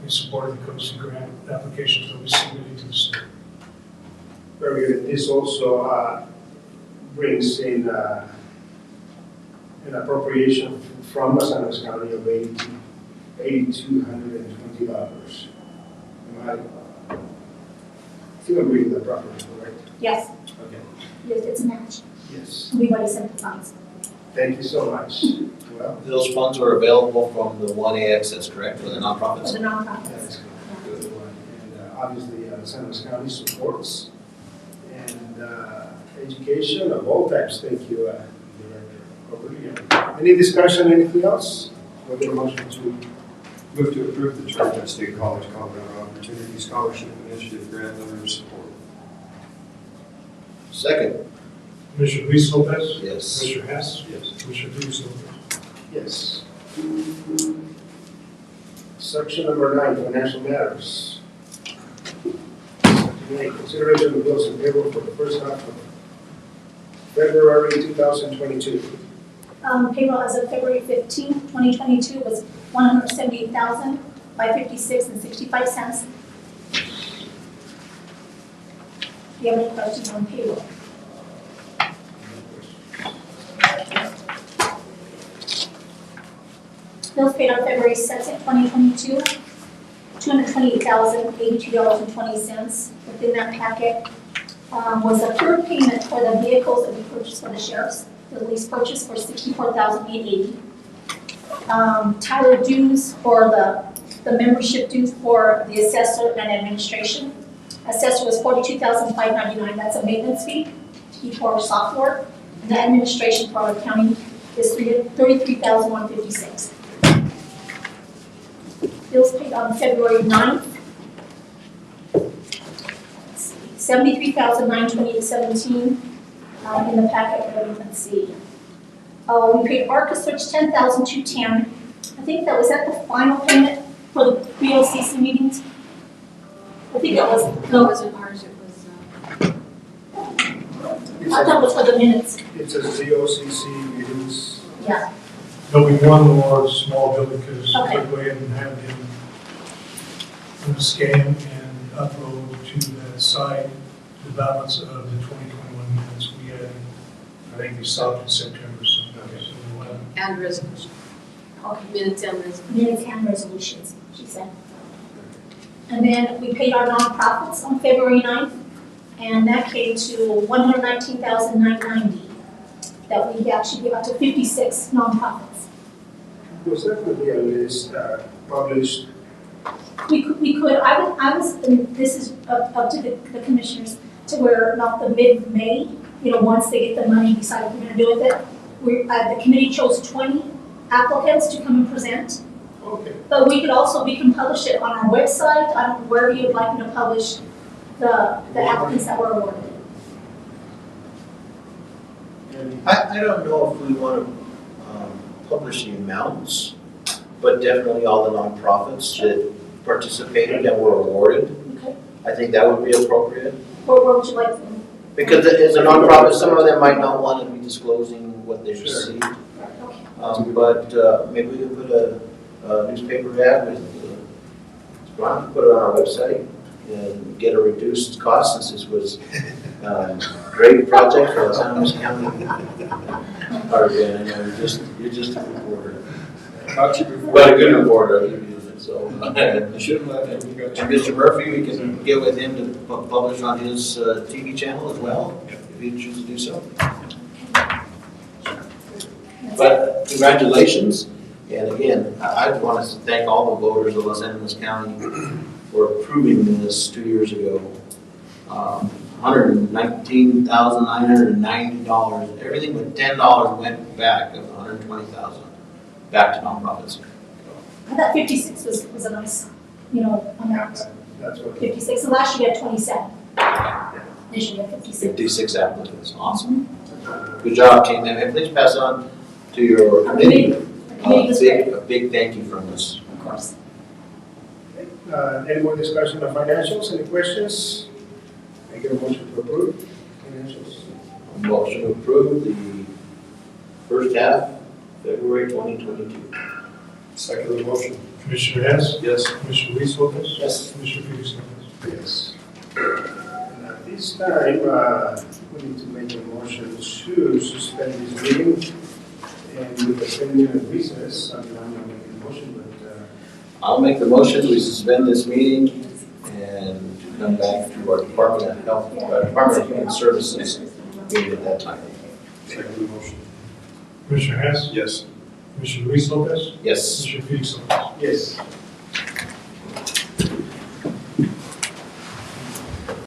in support of the COSI grant applications that we submitted to the state. Very good. This also brings in an appropriation from San Luis County of $8,220. I think I'm reading that properly, correct? Yes, Okay. yes, it's a match. Yes. We've already sent the funds. Thank you so much. Well, Those funds are available from the 1AX, that's correct, for the For nonprofits? the that nonprofits. is good. And obviously, San Luis County supports and education of all types. Thank you, Director. Any discussion, anything else? We'll get a motion to Move to approve the Trinidad State College, Colorado Opportunity Scholarship Initiative Grant Letter of Support. Second. Commissioner Luis Lopez? Yes. Commissioner Hess? Yes. Commissioner Felix Lopez? yes. Section number 9, financial matters. Consideration of bills and payroll for the first half of February 2022. Payroll as of February 15th, 2022 was $178,556.65. Do you have any questions on payroll? Bills paid on February 2nd, 2022, $228,082.20. Within that packet was a third payment for the vehicles that we purchased for the sheriffs. The lease purchase for $64,880. Tyler dues for the membership dues for the assessor and administration. Assessor was $42,599. That's a maintenance fee to keep our software. And the administration for our county is $33,156. Bills paid on February 9th. $73,928.17. in the packet, let's see. We paid Arca Switch $10,210. I think that was at the final payment for the BOCC meetings. I think that was, No, it wasn't ours, it was, I thought it was for the minutes. It's a ZOCC meetings. Yeah. There'll be one more small bill because Okay. we'll go ahead and have them scan and upload to that site the balance of the 2021 minutes we had. I think we stopped in September, so we'll have and resolution, Okay. minutes and resolution. Minutes and resolutions, she said. And then we paid our nonprofits on February 9th, and that came to $119,990 that we actually give out to 56 nonprofits. Was that going to be a list published? We could, I was, and this is up to the commissioners, to where not the mid-May, once they get the money, decide what we're gonna do with it. The committee chose 20 applicants to come and present. Okay. But we can publish it on our website, I don't know where you'd like me to publish the applicants that were awarded. I don't know if we want to publish the amounts, but definitely all the nonprofits that participated and were awarded. Okay. I think that would be appropriate. Where would you like them? Because as a nonprofit, some of them might not want to be disclosing what they received. Okay. But maybe we could put a newspaper ad with, Ron, put it on our website and get a reduced cost since this was a great project for the Animas County. Or again, I know you're just a reporter. But a good reporter, you use it, so. I shouldn't let him go. And Mr. Murphy, we can get with him to publish on his TV channel as well, if you choose to do so. But congratulations, and again, I want to thank all the voters of Los Angeles County for approving this 2 years ago. $119,990, everything but $10 went back of $120,000 back to nonprofits. I thought 56 was a nice, amount. That's what. 56, and last year we had 27. This year we had 56. 56 applicants, awesome. Good job, team, and please pass on to your committee a big thank you from us. Of course. Any more discussion on financials? Any questions? I get a motion to approve financials. Motion to approve the first half, February 2022. Second the motion. Commissioner Hess? Yes. Commissioner Luis Lopez? Yes. Commissioner Felix Lopez? Yes. And at this time, we need to make a motion to suspend this meeting and with a 10-minute recess. I'm not going to make a motion, but I'll make the motion, we suspend this meeting and to come back to our Department of Health, Department of Human Services meeting at that time. Second the motion. Commissioner Hess? Yes. Commissioner Luis Lopez? Yes. Commissioner Felix Lopez? yes.